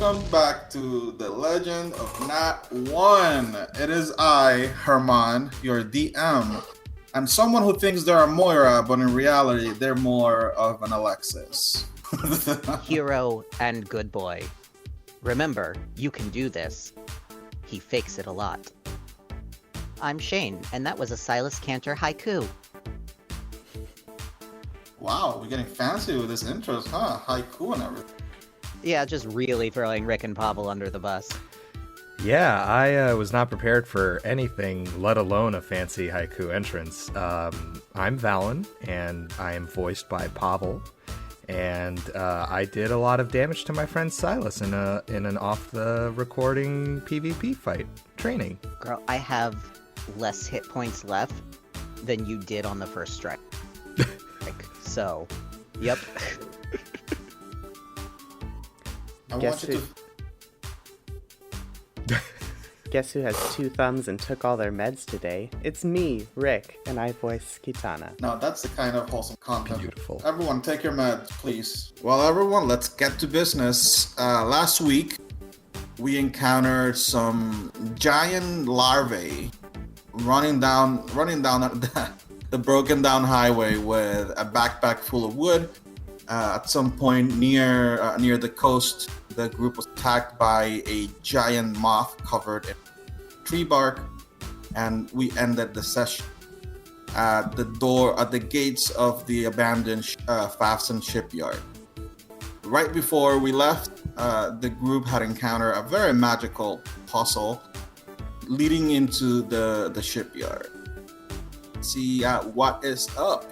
welcome back to The Legend of Nat 1. It is I, Germán, your DM. I'm someone who thinks they're a Moira, but in reality, they're more of an Alexis. Hero and good boy. Remember, you can do this. He fakes it a lot. I'm Shane, and that was a Sylas Cantor haiku. Wow, we're getting fancy with this intros, huh? Haiku and everything. Yeah, just really throwing Rick and Pavel under the bus. Yeah, I was not prepared for anything, let alone a fancy haiku entrance. I'm Valen, and I am voiced by Pavel, and I did a lot of damage to my friend Sylas in an off-the-recording PvP fight training. Girl, I have less hit points left than you did on the first strike. So, yep. Guess who has two thumbs and took all their meds today? It's me, Rick, and I voice Quitana. No, that's the kind of wholesome content. Beautiful. Everyone, take your meds, please. Well, everyone, let's get to business. Last week, we encountered some giant larvae running down the broken down highway with a backpack full of wood. At some point near the coast, the group was attacked by a giant moth covered in tree bark, and we ended the session at the gates of the abandoned FAFSAn shipyard. Right before we left, the group had encountered a very magical puzzle leading into the shipyard. See what is up.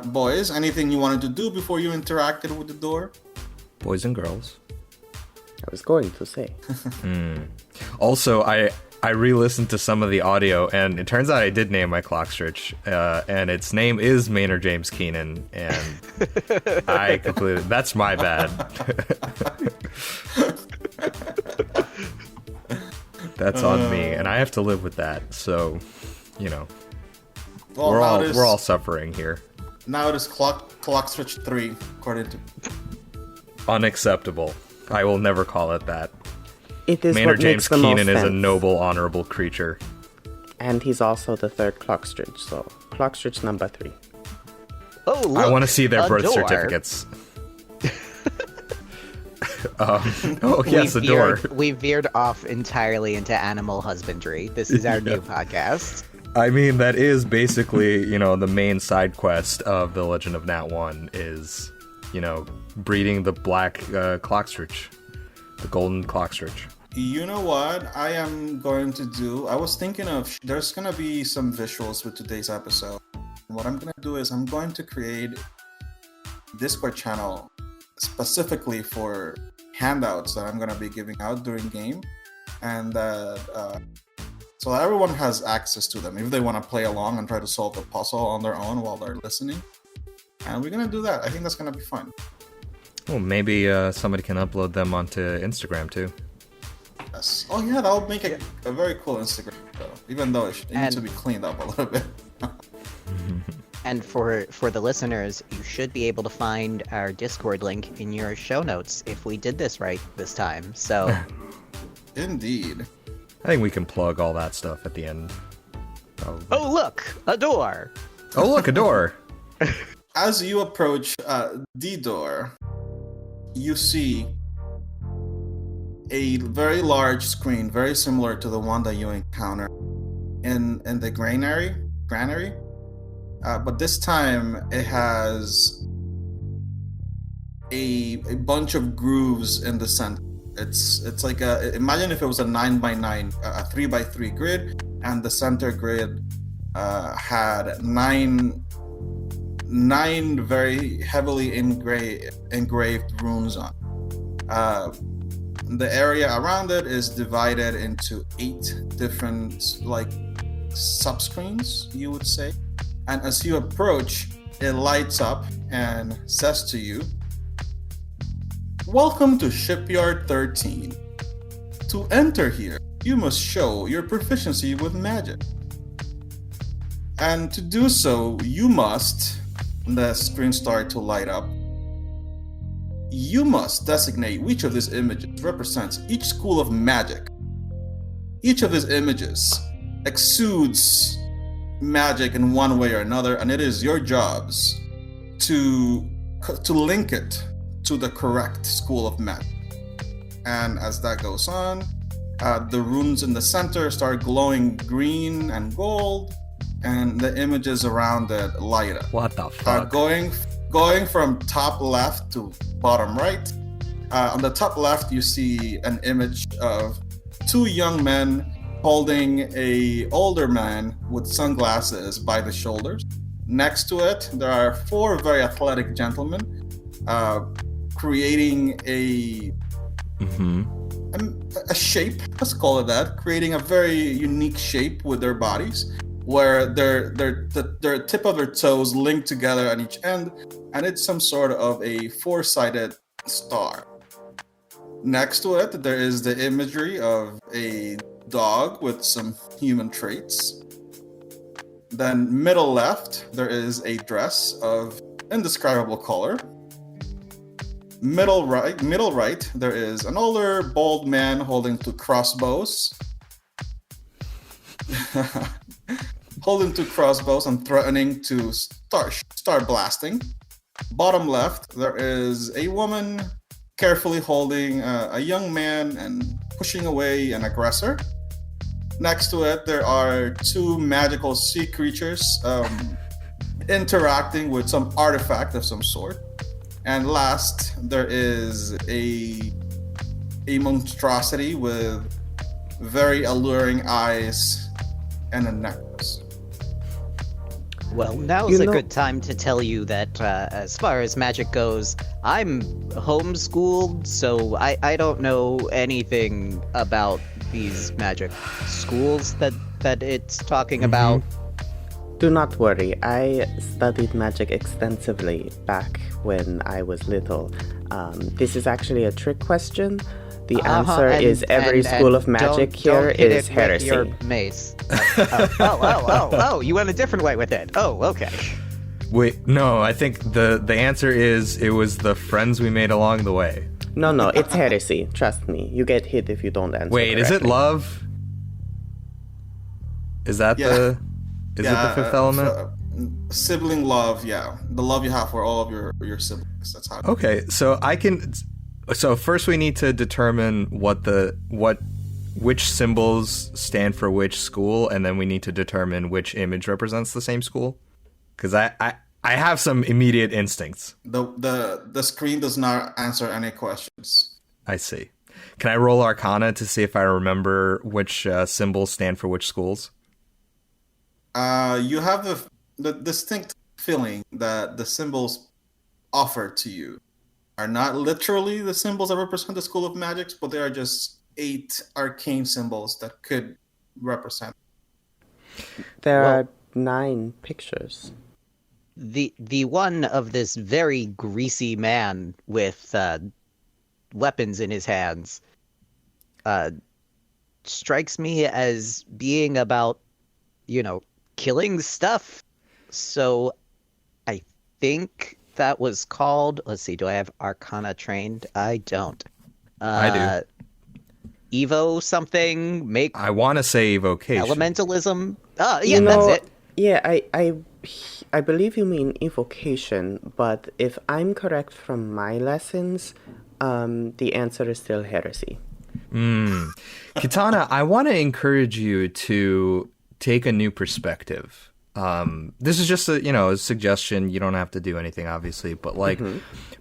Boys, anything you wanted to do before you interacted with the door? Boys and girls. I was going to say. Also, I re-listened to some of the audio, and it turns out I did name my Clockstritch, and its name is Maynard James Keenan, and I completely... That's my bad. That's on me, and I have to live with that, so, you know. Well, we're all suffering here. Now it is Clockstritch 3, according to... Unacceptable. I will never call it that. It is Maynard what James makes the Keenan most is a sense. noble, honorable creature. And he's also the third Clockstritch, so Clockstritch number 3. Oh, look, I want to see their birth door. certificates. Oh, yes, a door. We veered off entirely into animal husbandry. This is our new podcast. I mean, that is basically, the main side quest of The Legend of Nat 1 is, breeding the black Clockstritch, the golden Clockstritch. You know what I am going to do? I was thinking of, there's going to be some visuals with today's episode. What I'm going to do is I'm going to create a Discord channel specifically for handouts that I'm going to be giving out during game. And so that everyone has access to them if they want to play along and try to solve the puzzle on their own while they're listening. And we're going to do that. I think that's going to be fun. Well, maybe somebody can upload them onto Instagram, too. Yes. Oh, yeah, that'll make it a very cool Instagram, though, even though it needs to be cleaned up a little bit. And for the listeners, you should be able to find our Discord link in your show notes if we did this right this time. So, Indeed. I think we can plug all that stuff at the end. Probably. oh look, a door. Oh, look, a door. As you approach the door, you see a very large screen, very similar to the one that you encounter in the granary. But this time it has a bunch of grooves in the center. It's like imagine if it was a 9x9, a 3x3 grid, and the center grid had nine very heavily engraved runes on. The area around it is divided into 8 different subscreens, you would say. And as you approach, it lights up and says to you, "Welcome to Shipyard 13. To enter here, you must show your proficiency with magic. And to do so, you must..." The screen started to light up. you must designate which of these images represents each school of magic. Each of these images exudes magic in one way or another, and it is your jobs to link it to the correct school of magic. And as that goes on, the runes in the center start glowing green and gold, and the images around it light up. What the fuck? Going from top left to bottom right. On the top left, you see an image of two young men holding a older man with sunglasses by the shoulders. Next to it, there are four very athletic gentlemen creating a shape, let's call it that, creating a very unique shape with their bodies, where their tip of their toes linked together on each end, and it's some sort of a four-sided star. Next to it, there is the imagery of a dog with some human traits. Then middle left, there is a dress of indescribable color. Middle right, there is an older bald man holding two crossbows. Holding two crossbows and threatening to start blasting. Bottom left, there is a woman carefully holding a young man and pushing away an aggressor. Next to it, there are two magical sea creatures interacting with some artifact of some sort. And last, there is a monstrosity with very alluring eyes and a necklace. Well, now's a good time to tell you that as far as magic goes, I'm homeschooled, so I don't know anything about these magic schools that it's talking about. Do not worry, I studied magic extensively back when I was little. This is actually a trick question. The answer is every school of magic here is heresy. Your mace. Oh, you went a different way with it. Oh, okay. Wait, no, I think the answer is it was the friends we made along the way. No, it's heresy. Trust me. You get hit if you don't answer Wait, is it correctly. Love? Is that the fifth element? Sibling love, yeah. The love you have for all of your siblings. That's how. Okay, so first we need to determine which symbols stand for which school, and then we need to determine which image represents the same school. Because I have some immediate instincts. The screen does not answer any questions. I see. Can I roll Arcana to see if I remember which symbols stand for which schools? You have the distinct feeling that the symbols offered to you are not literally the symbols that represent the School of Magics, but they are just 8 arcane symbols that could represent. There are 9 pictures. The one of this very greasy man with weapons in his hands strikes me as being about, killing stuff. So I think that was called, let's see, do I have Arcana trained? I don't. I do. Evo something, I want to say evocation. Elementalism? That's it. Yeah, I believe you mean evocation, but if I'm correct from my lessons, the answer is still heresy. Quitana, I want to encourage you to take a new perspective. This is just a suggestion. You don't have to do anything, obviously, but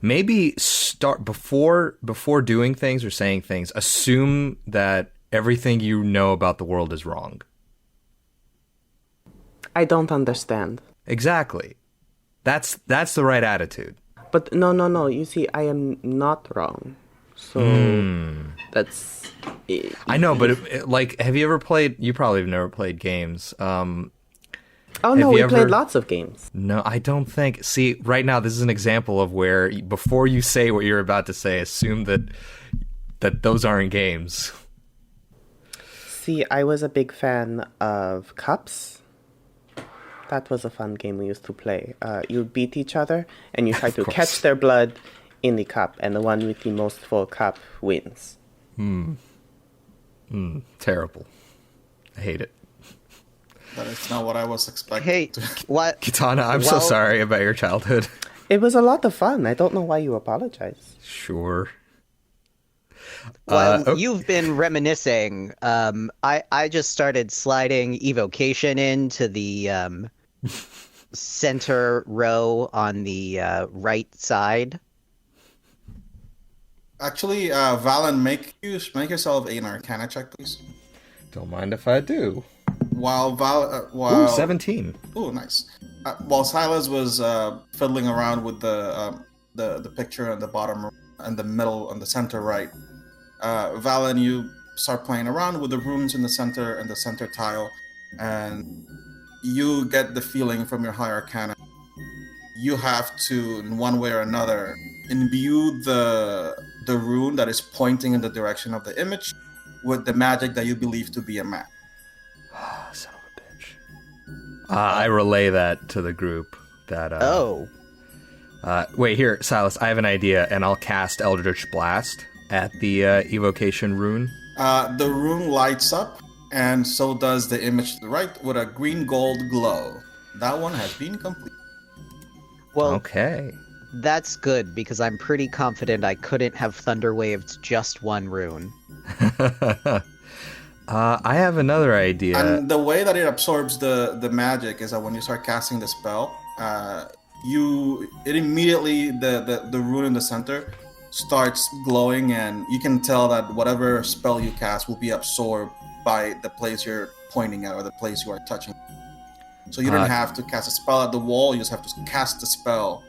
maybe start before doing things or saying things. Assume that everything you know about the world is wrong. I don't understand. Exactly. That's the right attitude. But no. You see, I am not wrong. So that's. I know, but have you ever played? You probably have never played games. Oh no, we played lots of games. No, I don't think. See, right now, this is an example of where before you say what you're about to say, assume that those aren't games. See, I was a big fan of Cups. That was a fun game we used to play. You beat each other, and you try to catch their blood in the cup, and the one with the most full cup wins. Terrible. I hate it. That is not what I was expecting. Hey, what? Quitana, I'm so sorry about your childhood. It was a lot of fun. I don't know why you apologize. Sure. Well, you've been reminiscing. I just started sliding evocation into the center row on the right side. Actually, Valen, make yourself an Arcana check, please. Don't mind if I do. While 17. Oh, nice. While Sylas was fiddling around with the picture on the bottom and the middle and the center right, Valen, you start playing around with the runes in the center and the center tile, and you get the feeling from your high Arcana. You have to, in one way or another, imbue the rune that is pointing in the direction of the image with the magic that you believe to be a map. Son of a bitch. I relay that to the group. Wait, here, Sylas, I have an idea, and I'll cast Eldritch Blast at the evocation rune. The rune lights up, and so does the image to the right with a green-gold glow. That one has been complete. Well, okay. That's good, because I'm pretty confident I couldn't have thunderwaved just one rune. I have another idea. And the way that it absorbs the magic is that when you start casting the spell, it immediately the rune in the center starts glowing, and you can tell that whatever spell you cast will be absorbed by the place you're pointing at or the place you are touching. So you don't have to cast a spell at the wall; you just have to cast the spell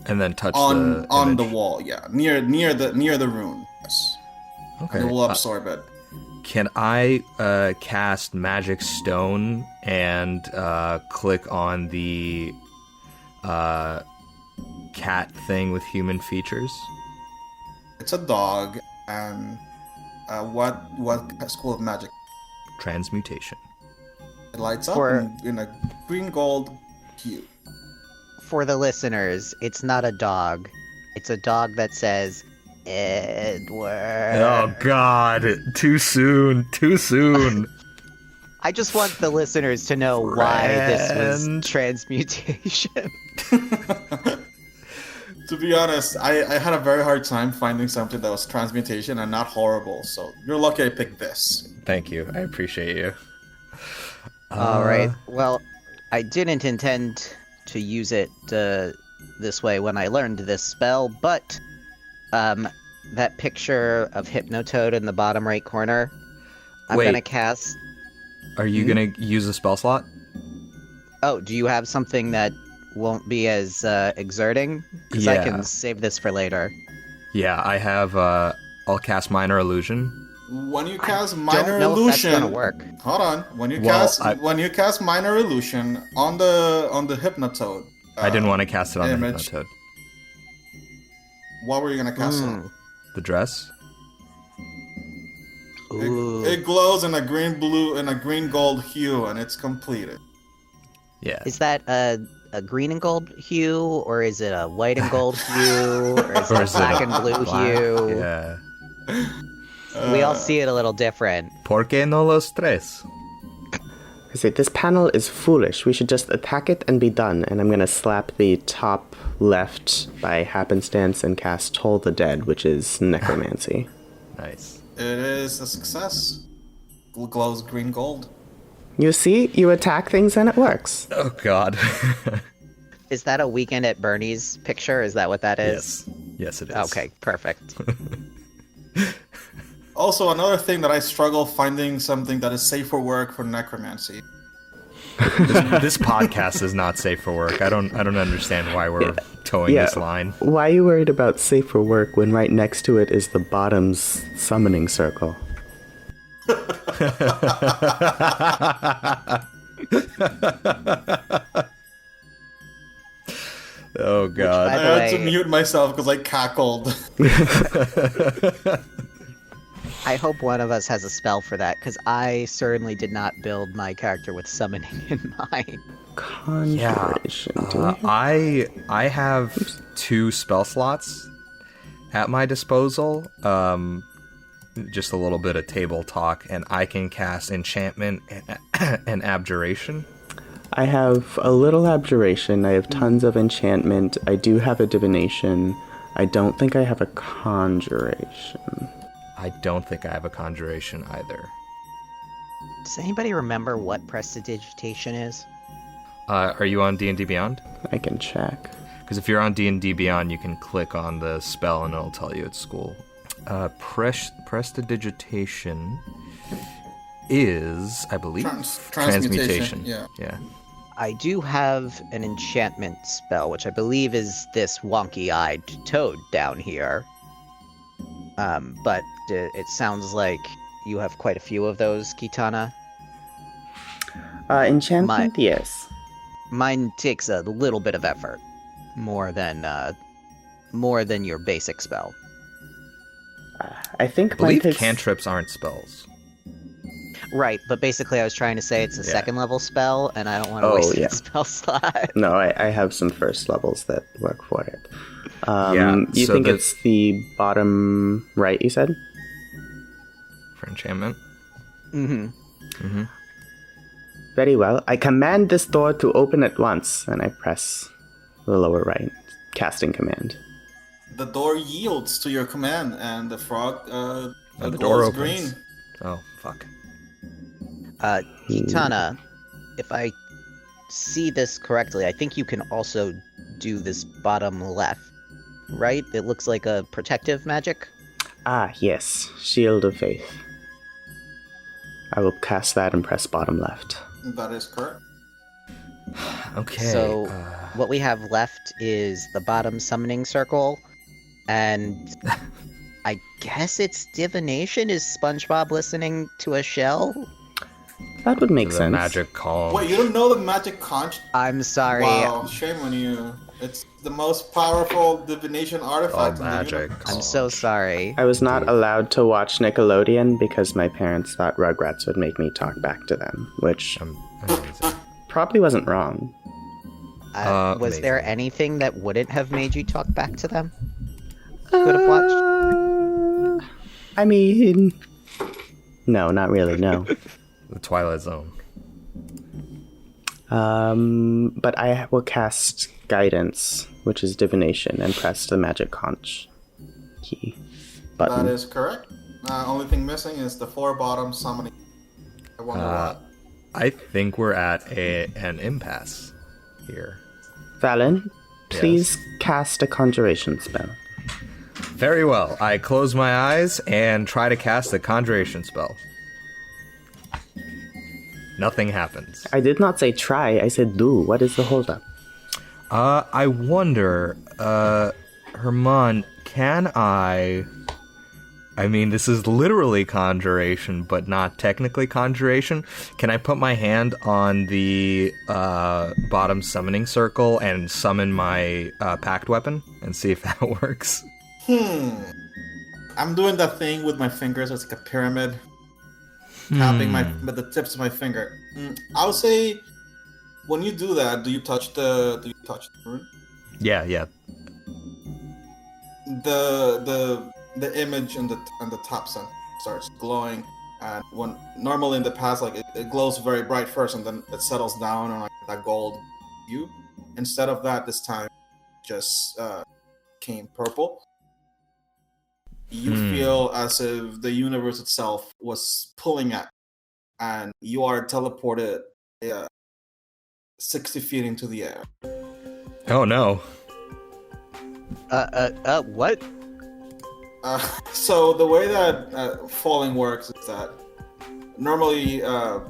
and then touch on the wall. Yeah, near the rune. Yes. Okay. And it will absorb it. Can I cast Magic Stone and click on the cat thing with human features? It's a dog, and what school of magic? Transmutation. It lights up in a green gold hue. For the listeners, it's not a dog. It's a dog that says, Edward. Oh, God. Too soon. I just want the listeners to know why this was transmutation. To be honest, I had a very hard time finding something that was transmutation and not horrible, so you're lucky I picked this. Thank you. I appreciate you. All right. Well, I didn't intend to use it this way when I learned this spell, but that picture of Hypnotoad in the bottom right corner, I'm going to cast... Are you going to use a spell slot? Oh, do you have something that won't be as exerting? Because I can save this for later. Yeah, I have... I'll cast Minor Illusion. When you cast Minor don't know Illusion... if that's gonna work. Hold on. When you cast Minor Illusion on the Hypnotoad... I didn't want to cast it on image, the Hypnotoad. What were you going to cast it on? The dress? It glows in a green gold hue, and it's completed. Yeah. Is that a green and gold hue, or is it a white and gold hue, or is it a black and blue hue? Yeah. We all see it a little different. ¿Por qué no los tres? I say, this panel is foolish. We should just attack it and be done. And I'm going to slap the top left by happenstance and cast Toll the Dead, which is necromancy. Nice. It is a success. Glows green gold. You see? You attack things and it works. Oh, God. Is that a Weekend at Bernie's picture? Is that what that is? Yes, it is. Okay, perfect. Also, another thing that I struggle finding something that is safe for work for necromancy. This podcast is not safe for work. I don't understand why we're towing this line. Why are you worried about safe for work when right next to it is the bottom's summoning circle? Oh, God. I had to mute myself because I cackled. I hope one of us has a spell for that, because I certainly did not build my character with summoning in mind. Conjuration. I have 2 spell slots, at my disposal. Just a little bit of table talk, and I can cast Enchantment and Abjuration. I have a little Abjuration. I have tons of Enchantment. I do have a Divination. I don't think I have a Conjuration. I don't think I have a Conjuration either. Does anybody remember what Prestidigitation is? Are you on D&D Beyond? I can check. Because if you're on D&D Beyond, you can click on the spell and it'll tell you it's school. Prestidigitation is, I believe, transmutation. Yeah. I do have an enchantment spell, which I believe is this wonky-eyed toad down here. But it sounds like you have quite a few of those, Quitana. Enchantment, yes. Mine takes a little bit of effort, more than your basic spell. I think I believe cantrips aren't spells. Right, but basically I was trying to say it's a second level spell, and I don't want to waste a spell slot. No, I have some first levels that work for it. You so think it's the bottom right, you said? For enchantment? Mm-hmm. Very well. I command this door to open at once, and I press the lower right casting command. The door yields to your command, and the frog the door opens. Green. Oh, fuck. Quitana, if I see this correctly, I think you can also do this bottom left, right? It looks like a protective magic. Ah, yes. Shield of Faith. I will cast that and press bottom left. That is correct. Okay. So what we have left is the bottom summoning circle, and I guess it's divination. Is SpongeBob listening to a shell? That would make the sense. Magic conch. Wait, you don't know the magic conch? I'm sorry. Wow, shame on you. It's the most powerful divination artifact in the magic universe. I'm so sorry. I was not allowed to watch Nickelodeon because my parents thought Rugrats would make me talk back to them, which probably wasn't wrong. Was there anything that wouldn't have made you talk back to them? Could have watched? I mean... No, not really, no. The Twilight Zone. But I will cast Guidance, which is divination, and press the magic conch key button. That is correct. Only thing missing is the four bottom summoning. I wonder what. I think we're at an impasse here. Valen, please cast a conjuration spell. Very well. I close my eyes and try to cast a conjuration spell. Nothing happens. I did not say try, I said do. What is the holdup? I wonder, Germán, can I mean, this is literally conjuration, but not technically conjuration. Can I put my hand on the bottom summoning circle and summon my pact weapon and see if that works? I'm doing that thing with my fingers. It's like a pyramid. Tapping with the tips of my finger. I'll say, when you do that, do you touch the rune? Yeah. The image in the top center starts glowing, and when normally in the past, like it glows very bright first, and then it settles down on like that gold hue. Instead of that, this time just came purple. You feel as if the universe itself was pulling at, and you are teleported 60 feet into the air. Oh no. What? So the way that falling works is that normally a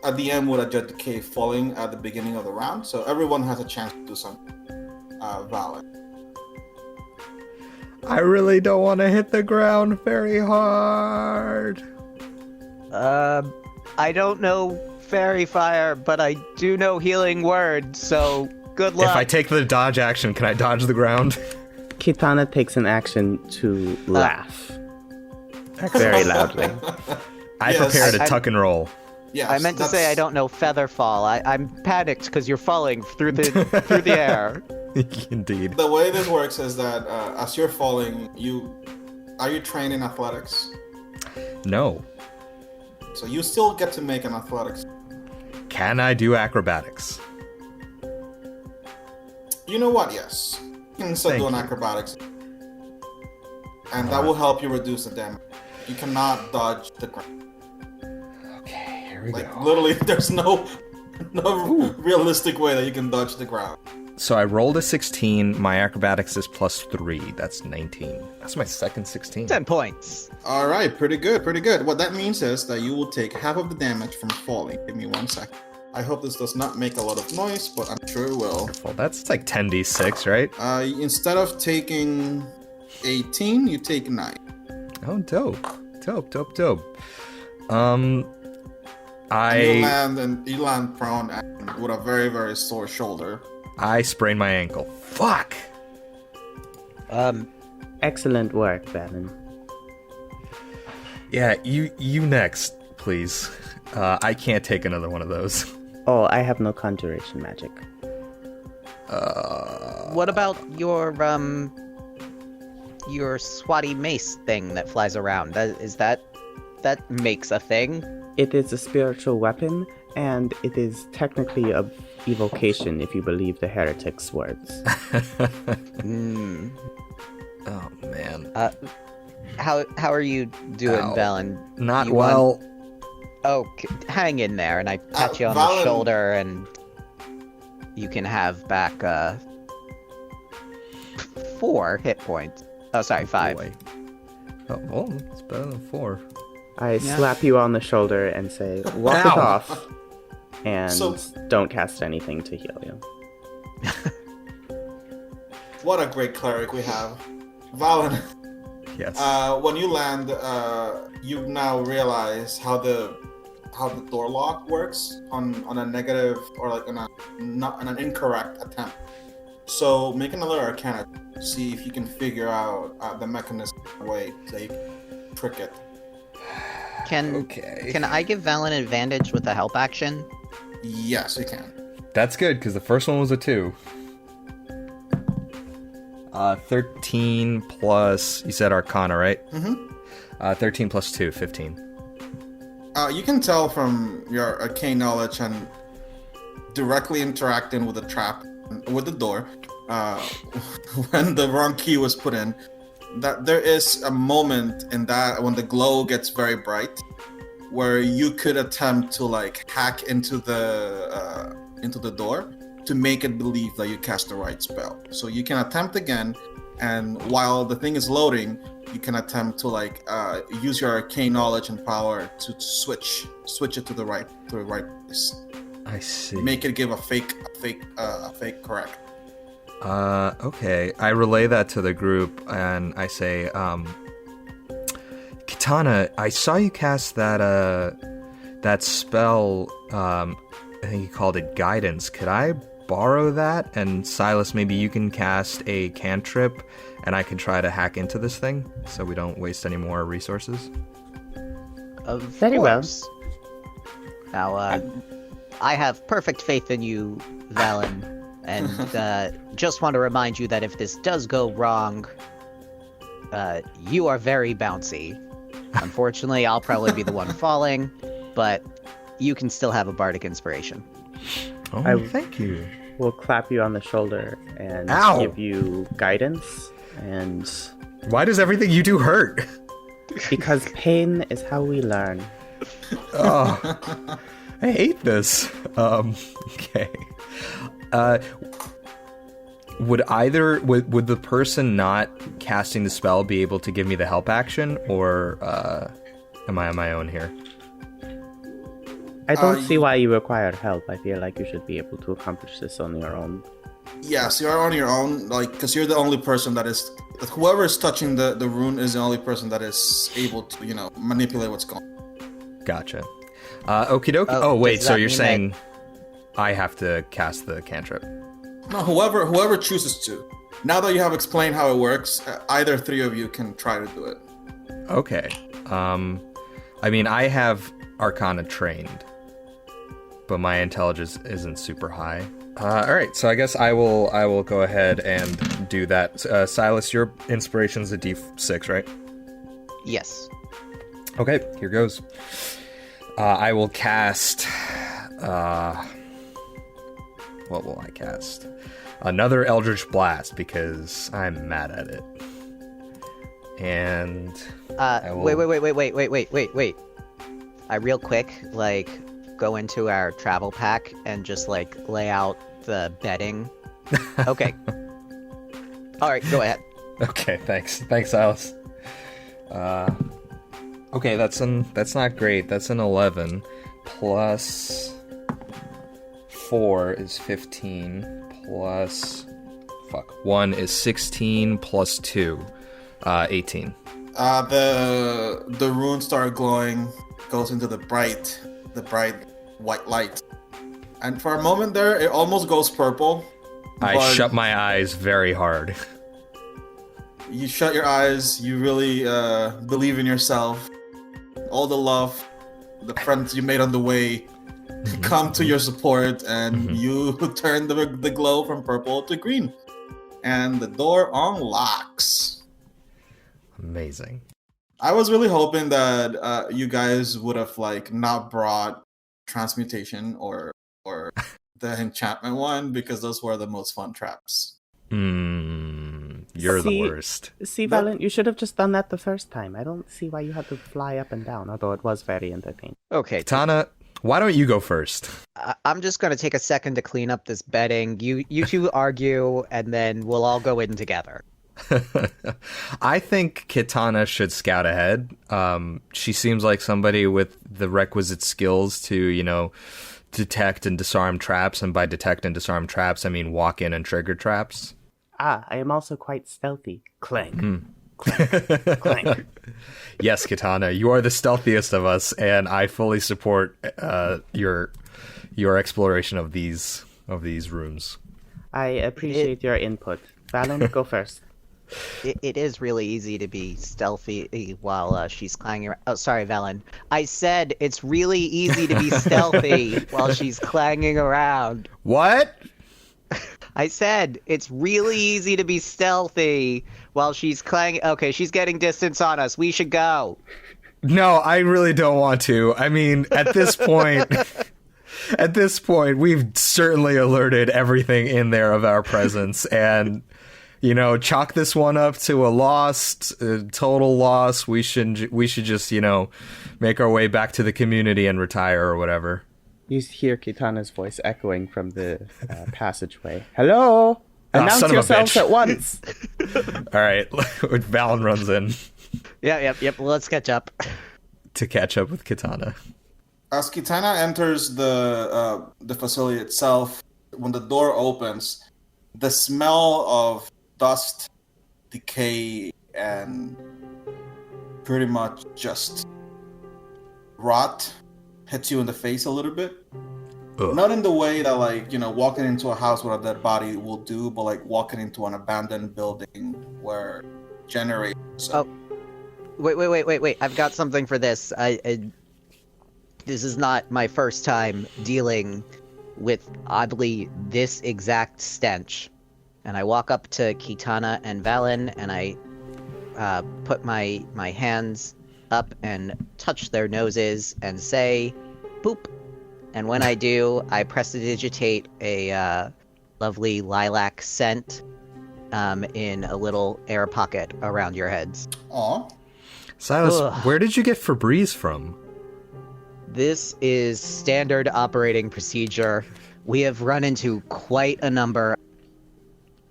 DM would adjudicate falling at the beginning of the round, so everyone has a chance to do something valid. I really don't want to hit the ground very hard. I don't know fairy fire, but I do know healing word, so good luck. If I take the dodge action, can I dodge the ground? Quitana takes an action to laugh. Very loudly. I prepared a tuck and roll. Yes, I meant to say I don't know feather fall. I'm panicked because you're falling through the air. Indeed. The way this works is that as you're falling, are you trained in athletics? No. So you still get to make an athletics. Can I do acrobatics? You know what? Yes. You can still do an acrobatics. And that will help you reduce the damage. You cannot dodge the ground. Okay, here we go. Literally, there's no realistic way that you can dodge the ground. So I rolled a 16. My acrobatics is +3. That's 19. That's my second 16. 10 points. All right, pretty good, pretty good. What that means is that you will take half of the damage from falling. Give me 1 second. I hope this does not make a lot of noise, but I'm sure it will. Wonderful. That's like 10d6, right? Instead of taking 18, you take 9. Oh, dope. You land prone and with a very, very sore shoulder. I sprained my ankle. Fuck! Excellent work, Valen. Yeah, you next, please. I can't take another one of those. Oh, I have no conjuration magic. What about your swatty mace thing that flies around? That makes a thing? It is a spiritual weapon, and it is technically a evocation if you believe the heretic's words. Oh man. How are you doing, Valen? Not well. Hang in there, and I pat you on Valen... the shoulder, and you can have back 4 hit points. Oh, sorry, 5. Boy. Oh, well, it's better than 4. I slap you on the shoulder and say, walk it off, and don't cast anything to heal you. What a great cleric we have. Valen. Yes. When you land, you now realize how the door lock works on a negative or like on an incorrect attempt. So make another Arcana. See if you can figure out the mechanism way that you can trick it. Can I give Valen advantage with the help action? Yes, you can. That's good, because the first one was a 2. 13 plus, you said Arcana, right? Mm-hmm. 13 plus 2, 15. You can tell from your arcane knowledge and directly interacting with the trap, with the door, when the wrong key was put in, that there is a moment in that when the glow gets very bright, where you could attempt to like hack into the door to make it believe that you cast the right spell. So you can attempt again, and while the thing is loading, you can attempt to like use your arcane knowledge and power to switch it to the right place. I see. Make it give a fake correct. Okay. I relay that to the group and I say, Quitana, I saw you cast that spell, I think you called it Guidance. Could I borrow that? And Sylas, maybe you can cast a cantrip and I can try to hack into this thing so we don't waste any more resources. Very well. Now, I have perfect faith in you, Valen, and just want to remind you that if this does go wrong, you are very bouncy. Unfortunately, I'll probably be the one falling, but you can still have a bardic inspiration. Oh, thank you. We'll clap you on the shoulder and give you guidance. And why does everything you do hurt? Because pain is how we learn. Oh, I hate this. Okay. Would the person not casting the spell be able to give me the help action, or am I on my own here? I don't see why you require help. I feel like you should be able to accomplish this on your own. Yes, you're on your own, like, because you're the only person that is... Whoever is touching the rune is the only person that is able to, manipulate what's going on. Gotcha. Okie dokie. Oh, wait, so you're saying I have to cast the cantrip? No, whoever chooses to. Now that you have explained how it works, either three of you can try to do it. Okay. I mean, I have Arcana trained, but my intelligence isn't super high. All right, so I guess I will go ahead and do that. Sylas, your inspiration's a D6, right? Yes. Okay, here goes. I will cast. What will I cast? Another Eldritch Blast because I'm mad at it. And wait. I real quick go into our travel pack and just lay out the bedding. Okay. All right, go ahead. Okay, thanks, Sylas. Okay, that's not great. That's an 11 plus 4 is 15 plus 1 is 16 plus 2, 18. The runes start glowing, goes into the bright white light, and for a moment there, it almost goes purple. I shut my eyes very hard. You shut your eyes. You really believe in yourself. All the love, the friends you made on the way, come to your support, and you turn the glow from purple to green, and the door unlocks. Amazing. I was really hoping that you guys would have not brought transmutation or the enchantment one, because those were the most fun traps. You're the worst. See, Valen, you should have just done that the first time. I don't see why you had to fly up and down, although it was very entertaining. Okay. Quitana, why don't you go first? I'm just going to take a second to clean up this bedding. You two argue, and then we'll all go in together. I think Quitana should scout ahead. She seems like somebody with the requisite skills to, detect and disarm traps. And by detect and disarm traps, I mean walk in and trigger traps. I am also quite stealthy. Clank. Clank. Clank. Yes, Quitana, you are the stealthiest of us, and I fully support your exploration of these rooms. I appreciate your input. Valen, go first. It is really easy to be stealthy while she's clanging around. Oh, sorry, Valen. I said it's really easy to be stealthy while she's clanging around. What? I said it's really easy to be stealthy while she's clanging. Okay, she's getting distance on us. We should go. No, I really don't want to. I mean, at this point... At this point, we've certainly alerted everything in there of our presence, and... chalk this one up to a total loss. We should just, make our way back to the community and retire or whatever. You hear Quitana's voice echoing from the passageway. Hello? Announce yourselves at once. All right. Valen runs in. Yep. Let's catch up. To catch up with Quitana. As Quitana enters the facility itself, when the door opens, the smell of dust, decay, and pretty much just rot hits you in the face a little bit. Ugh. Not in the way that walking into a house with a dead body will do, but walking into an abandoned building where generators. Oh, wait! I've got something for this. This is not my first time dealing with oddly this exact stench. And I walk up to Quitana and Valen, and I put my hands up and touch their noses and say, "Boop." And when I do, I prestidigitate a lovely lilac scent in a little air pocket around your heads. Aw. Sylas, where did you get Febreze from? This is standard operating procedure. We have run into quite a number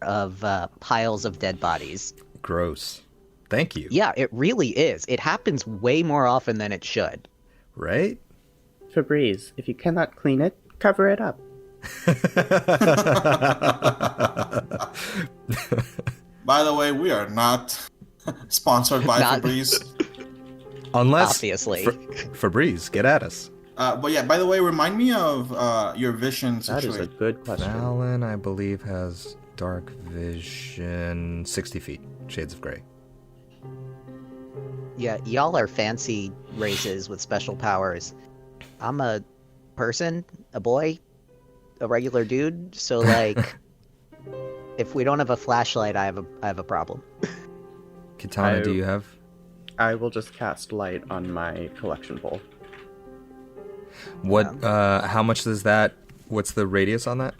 of piles of dead bodies. Gross. Thank you. Yeah, it really is. It happens way more often than it should. Right? Febreze, if you cannot clean it, cover it up. By the way, we are not sponsored by Febreze. Unless, obviously. Febreze, get at us. But yeah, by the way, remind me of your vision situation. That is a good question. Valen, I believe, has dark vision 60 feet, shades of gray. Yeah, y'all are fancy races with special powers. I'm a person, a boy, a regular dude, so like, if we don't have a flashlight, I have a problem. Quitana, do you have? I will just cast light on my collection bowl. What? How much does that? What's the radius on that?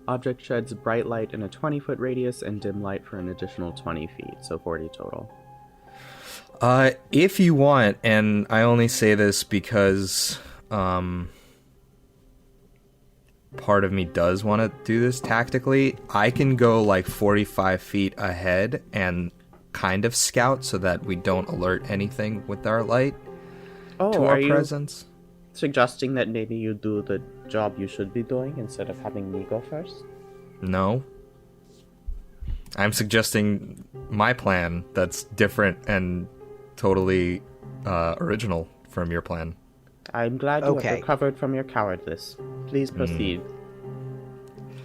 Object sheds bright light in a 20-foot radius and dim light for an additional 20 feet, so 40 total. If you want, and I only say this because part of me does want to do this tactically, I can go like 45 feet ahead and kind of scout so that we don't alert anything with our light to our presence. Suggesting that maybe you do the job you should be doing instead of having me go first? No. I'm suggesting my plan that's different and totally original from your plan. I'm glad you have recovered from your cowardice. Please proceed.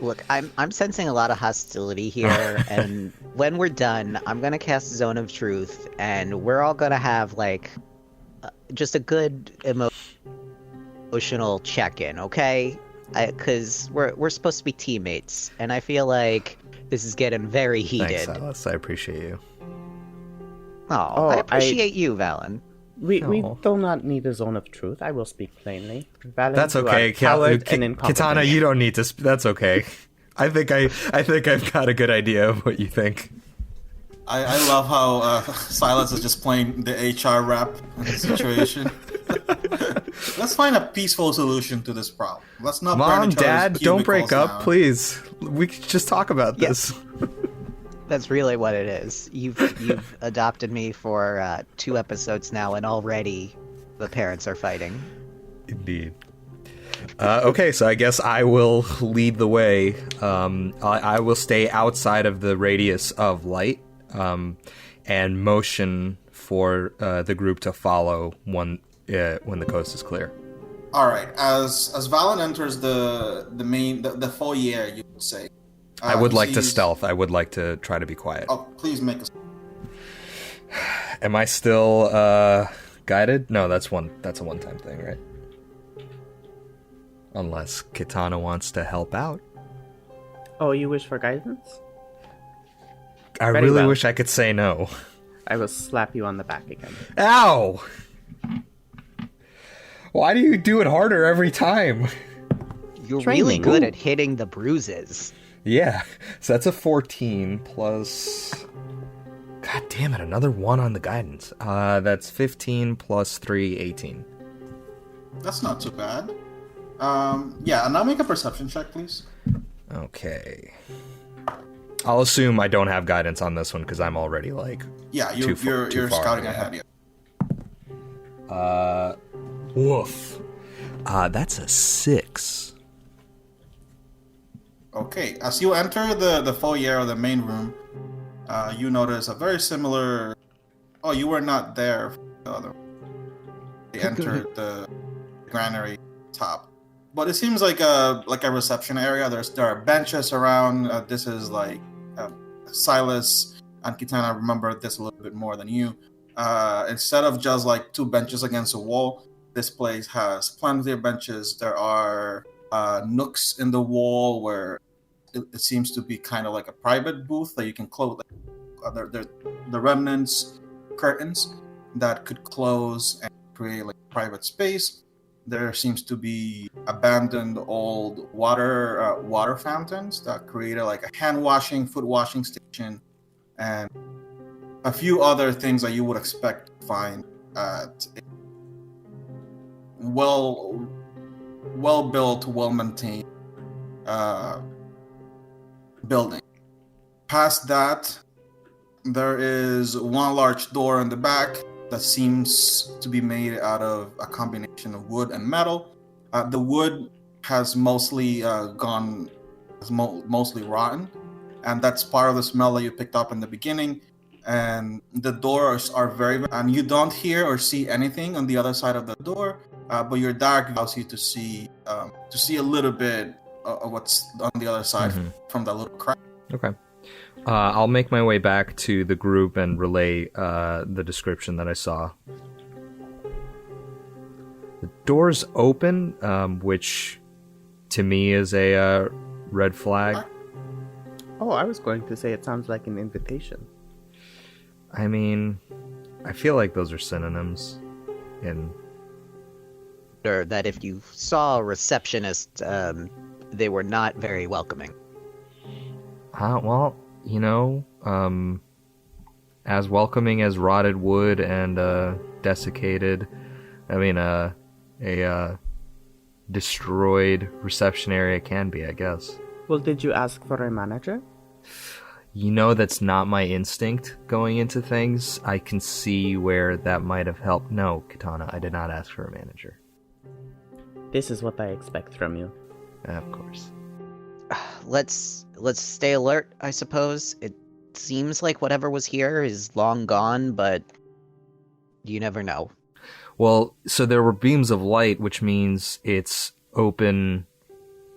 Look, I'm sensing a lot of hostility here, and when we're done, I'm gonna cast Zone of Truth, and we're all gonna have like just a good emotional check-in, okay? Because we're supposed to be teammates, and I feel like this is getting very heated. Thanks, Sylas. I appreciate you. I appreciate you, Valen. We do not need a Zone of Truth. I will speak plainly. Valen, that's okay, Quitana. You don't need to. That's okay. I think I've got a good idea of what you think. I love how Sylas is just playing the HR rep in the situation. Let's find a peaceful solution to this problem. Let's not Mom, burn each other's Dad, don't break up, now. please. We can just talk about this. That's really what it is. You've adopted me for 2 episodes now, and already the parents are fighting. Indeed. Okay, so I guess I will lead the way. I will stay outside of the radius of light, and motion for the group to follow when the coast is clear. All right. As Valen enters the foyer, you would say. I would like to stealth. I would like to try to be quiet. Oh, please make us. Am I still guided? No, that's a one-time thing, right? Unless Quitana wants to help out. Oh, you wish for guidance? I really wish I could say no. I will slap you on the back again. Ow! Why do you do it harder every time? You're really good at hitting the bruises. Yeah, so that's a 14 plus... God damn it, another 1 on the guidance. That's 15 plus 3, 18. That's not too bad. Yeah, and now make a perception check, please. Okay. I'll assume I don't have guidance on this one because I'm already like... Yeah, you're scouting ahead. Yeah. Woof. That's a 6. Okay, as you enter the foyer or the main room, you notice a very similar... Oh, you were not there for the other one. They entered the granary top. But it seems like a reception area. There are benches around. This is like Sylas and Quitana remember this a little bit more than you. Instead of just like 2 benches against a wall, this place has plenty of benches. There are nooks in the wall where it seems to be kind of like a private booth that you can close. The remnants, curtains that could close and create like private space. There seems to be abandoned old water fountains that created like a hand washing, foot washing station, and a few other things that you would expect to find at a well built, well maintained building. Past that, there is one large door in the back that seems to be made out of a combination of wood and metal. The wood has mostly mostly rotten, and that's part of the smell that you picked up in the beginning. And the doors are and you don't hear or see anything on the other side of the door, but your dark allows you to see a little bit of what's on the other side from that little crack. Okay. I'll make my way back to the group and relay the description that I saw. The door's open, which to me is a red flag. Oh, I was going to say it sounds like an invitation. I mean, I feel like those are synonyms. Or that if you saw a receptionist, they were not very welcoming. Well, as welcoming as rotted wood and desiccated, a destroyed reception area can be, I guess. Well, did you ask for a manager? That's not my instinct going into things. I can see where that might have helped. No, Quitana, I did not ask for a manager. This is what I expect from you. Of course. Let's stay alert, I suppose. It seems like whatever was here is long gone, but you never know. Well, so there were beams of light, which means it's open,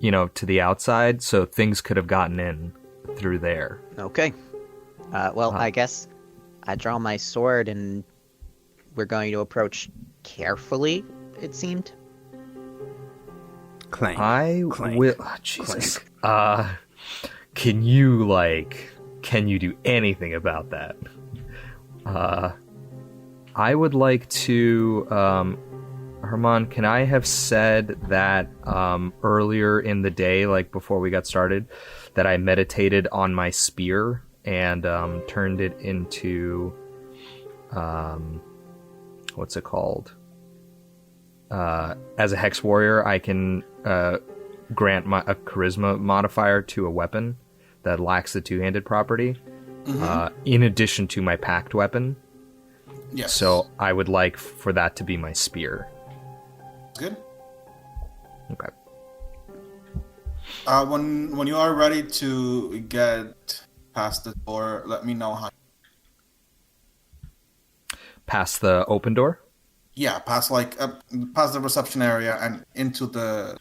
to the outside, so things could have gotten in through there. Okay. I guess I draw my sword and we're going to approach carefully, it seemed. Clank. Clank. Will. Oh, Jesus. Clank. Can you do anything about that? I would like to, Germán, can I have said that earlier in the day, like before we got started, that I meditated on my spear and turned it into, what's it called? As a hex warrior, I can grant a charisma modifier to a weapon that lacks the two-handed property, in addition to my packed weapon. Yes. So I would like for that to be my spear. Good. Okay. When you are ready to get past the door, let me know how. Past the open door? Yeah, past the reception area and into the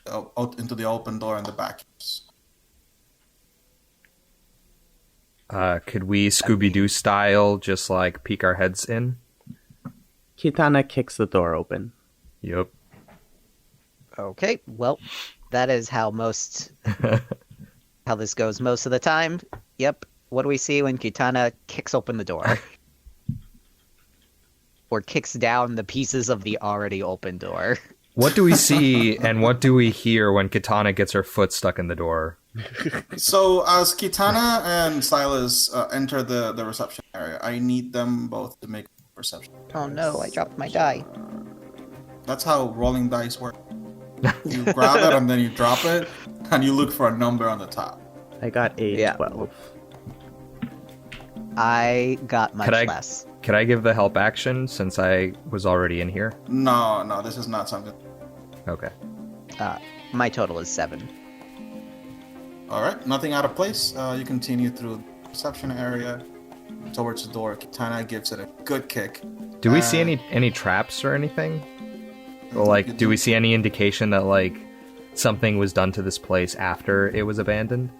open door in the back. Could we Scooby-Doo style just like peek our heads in? Quitana kicks the door open. Yep. Okay, well, that is how this goes most of the time. Yep. What do we see when Quitana kicks open the door? Or kicks down the pieces of the already open door? What do we see and what do we hear when Quitana gets her foot stuck in the door? So as Quitana and Sylas enter the reception area, I need them both to make perception. Oh no, I dropped my die. That's how rolling dice work. You grab it and then you drop it, and you look for a number on the top. I got a 12. I got much less. Could I give the help action since I was already in here? No, this is not something. Okay. My total is 7. All right, nothing out of place. You continue through the reception area towards the door. Quitana gives it a good kick. Do we see any traps or anything? Or do we see any indication that something was done to this place after it was abandoned?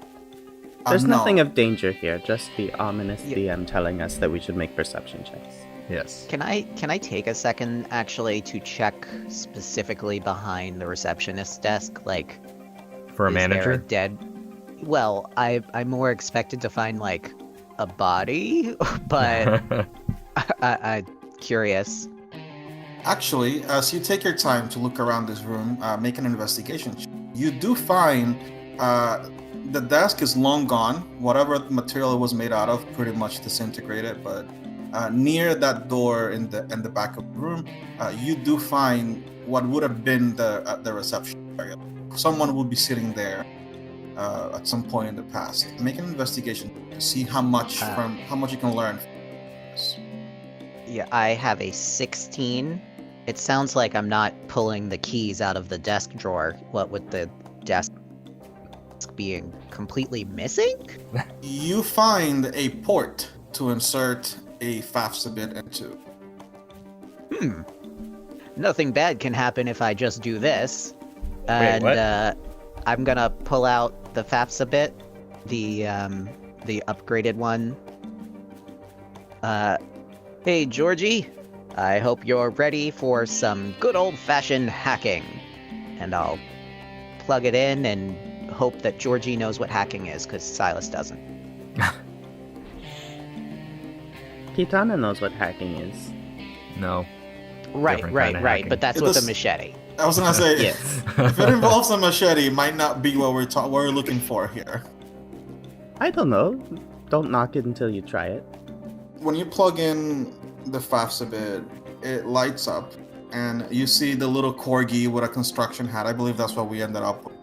There's nothing of danger here, just the ominous DM telling us that we should make perception checks. Yes. Can I take a second actually to check specifically behind the receptionist's desk, for a manager? There a dead? Well, I'm more expected to find a body, but I'm curious. Actually, as you take your time to look around this room, make an investigation. You do find the desk is long gone. Whatever material it was made out of, pretty much disintegrated. But near that door in the back of the room, you do find what would have been the reception area. Someone would be sitting there at some point in the past. Make an investigation to see how much you can learn. Yeah, I have a 16. It sounds like I'm not pulling the keys out of the desk drawer. What with the desk being completely missing? You find a port to insert a FAFSAn bit into. Nothing bad can happen if I just do this. Wait, what? I'm gonna pull out the FAFSAn bit, the upgraded one. Hey, Georgie, I hope you're ready for some good old-fashioned hacking. And I'll plug it in and hope that Georgie knows what hacking is, because Sylas doesn't. Quitana knows what hacking is. No. Right. But that's with a machete. I was gonna say, Yes. if it involves a machete, it might not be what we're looking for here. I don't know. Don't knock it until you try it. When you plug in the FAFSaN, it lights up, and you see the little corgi with a construction hat. I believe that's what we ended up with.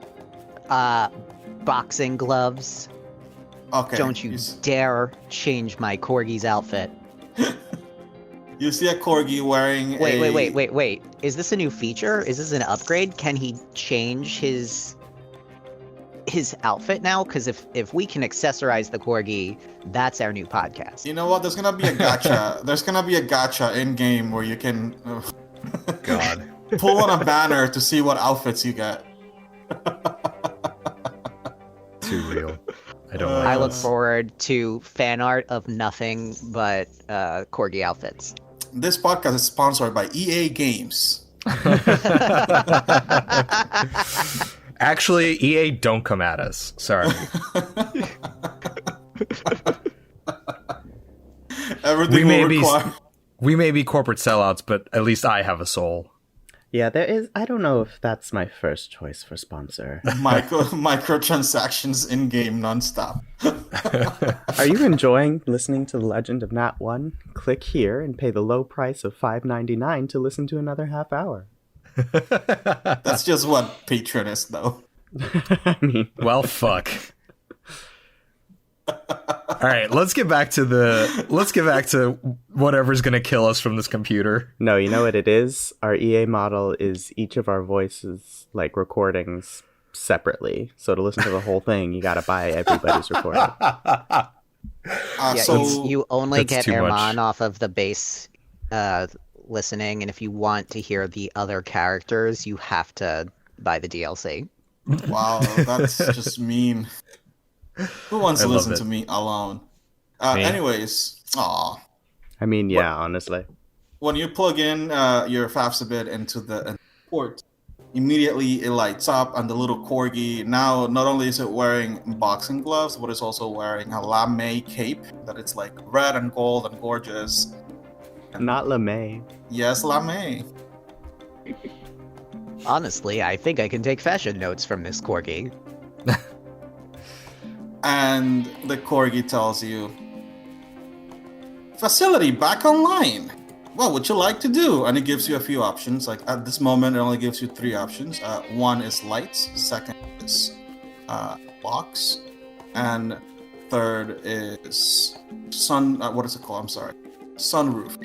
Boxing gloves. Okay. Don't you dare dare change my corgi's outfit. You see a corgi wearing Wait. Is this a new feature? Is this an upgrade? Can he change his outfit now? Because if we can accessorize the corgi, that's our new podcast. You know what? There's gonna be a gacha. There's gonna be a gacha in game where you can God. pull on a banner to see what outfits you get. Too real. I don't like I look this. forward to fan art of nothing but corgi outfits. This podcast is sponsored by EA Games. Actually, EA, don't come at us. Sorry. Everything We may be corporate sellouts, but at least I have a soul. Yeah, there is. I don't know if that's my first choice for sponsor. microtransactions in game nonstop. Are you enjoying listening to The Legend of Nat 1? Click here and pay the low price of $5.99 to listen to another half hour. That's just what Patreon is, though. I mean, Well, fuck. All right, let's get back to whatever's gonna kill us from this computer. no, you know what it is? Our EA model is each of our voices, like recordings, separately. So to listen to the whole thing, you gotta buy everybody's recording. You only That's get too much. Germán off of the base listening, and if you want to hear the other characters, you have to buy the DLC. Wow, that's just mean. Who wants to I love listen it. to me alone? Me. Anyways, I mean, yeah, honestly. when you plug in your FAFSaN into the port, immediately it lights up, and the little corgi, now not only is it wearing boxing gloves, but it's also wearing a lame cape that it's like red and gold and gorgeous. Not LeMay. Yes, lame. Honestly, I think I can take fashion notes from this corgi. And the corgi tells you, facility back online. What would you like to do? And it gives you a few options. Like at this moment, it only gives you 3 options. One is lights, second is locks, and third is what is it called? I'm sorry, sunroof,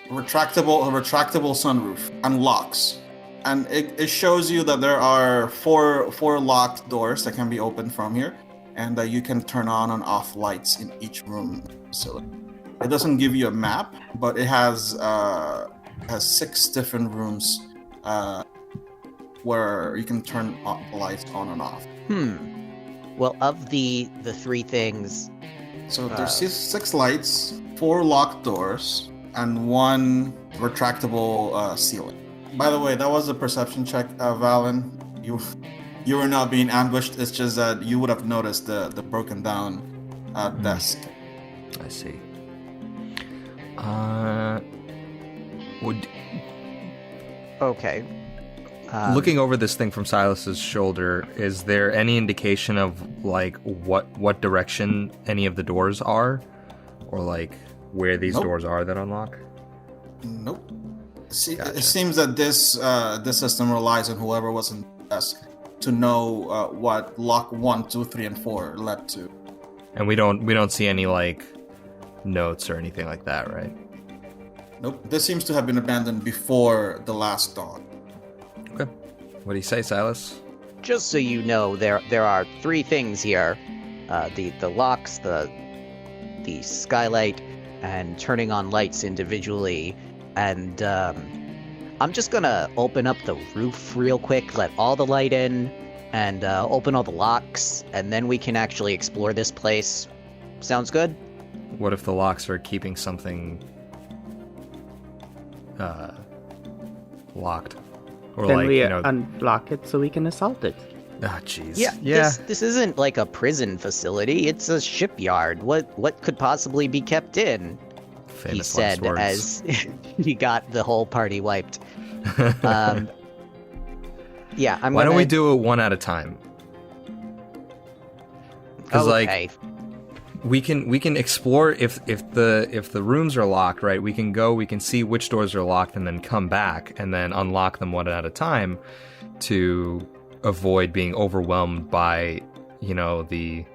retractable sunroof, and locks. And it shows you that there are four locked doors that can be opened from here, and that you can turn on and off lights in each room. So it doesn't give you a map, but it has 6 different rooms where you can turn lights on and off. Well, of the 3 things, So there's 6 lights, 4 locked doors, and 1 retractable ceiling. By the way, that was a perception check, Valen. You were not being ambushed. It's just that you would have noticed the broken down desk. I see. Would okay. looking over this thing from Silas's shoulder, is there any indication of like what direction any of the doors are, or like where these Nope. doors are that unlock? Nope. See, Gotcha. It seems that this system relies on whoever was in the desk to know what lock 1, 2, 3, and 4 led to. And we don't see any like notes or anything like that, right? Nope. This seems to have been abandoned before the last dawn. Okay. What do you say, Sylas? Just so you know, there are 3 things here: the locks, the skylight, and turning on lights individually. And I'm just gonna open up the roof real quick, let all the light in, and open all the locks, and then we can actually explore this place. Sounds good? What if the locks are keeping something locked. Or then like, we you know, unlock it so we can assault it. ah, jeez. Yeah. This isn't like a prison facility. It's a shipyard. What could possibly be kept in? Famous He said last words. as he got the whole party wiped. Yeah, Why don't we do it one at a time? Because Okay. like we can explore if the rooms are locked, right? We can see which doors are locked and then come back and then unlock them one at a time to avoid being overwhelmed by, you know, the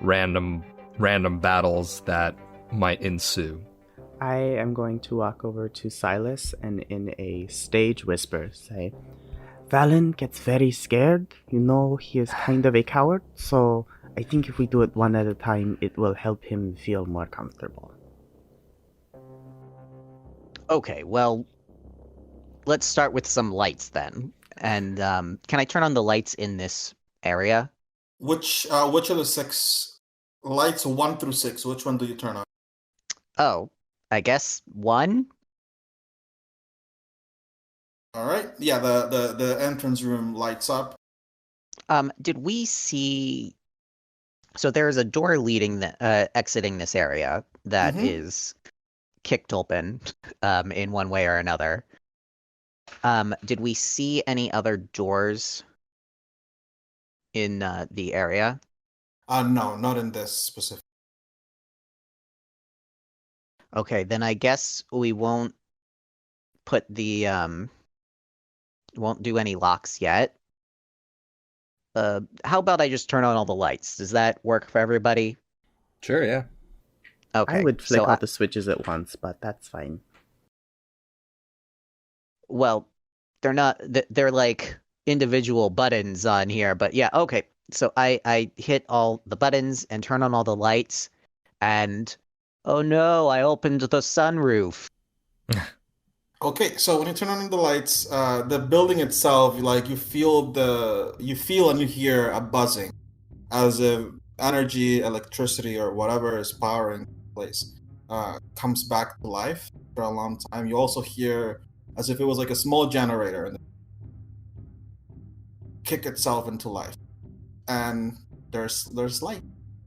random battles that might ensue. I am going to walk over to Sylas and in a stage whisper say, Valen gets very scared. You know, he is kind of a coward, so I think if we do it one at a time, it will help him feel more comfortable. Okay, well, let's start with some lights then. And can I turn on the lights in this area? Which of the 6 lights, 1 through 6? Which one do you turn on? Oh, I guess 1? All right. Yeah, the entrance room lights up. Did we see... So there is a door leading, exiting this area that is kicked open in one way or another. Did we see any other doors in the area? No, not in this specific. Okay, then I guess we won't put the won't do any locks yet. How about I just turn on all the lights? Does that work for everybody? Sure, yeah. Okay. I would flick so all the switches at once, but that's fine. Well, they're not. They're like individual buttons on here, but yeah. Okay. So I hit all the buttons and turn on all the lights, and oh no, I opened the sunroof. Okay, so when you turn on the lights, the building itself, like you feel and you hear a buzzing, as if energy, electricity, or whatever is powering the place comes back to life for a long time. You also hear as if it was like a small generator and kick itself into life, and there's light.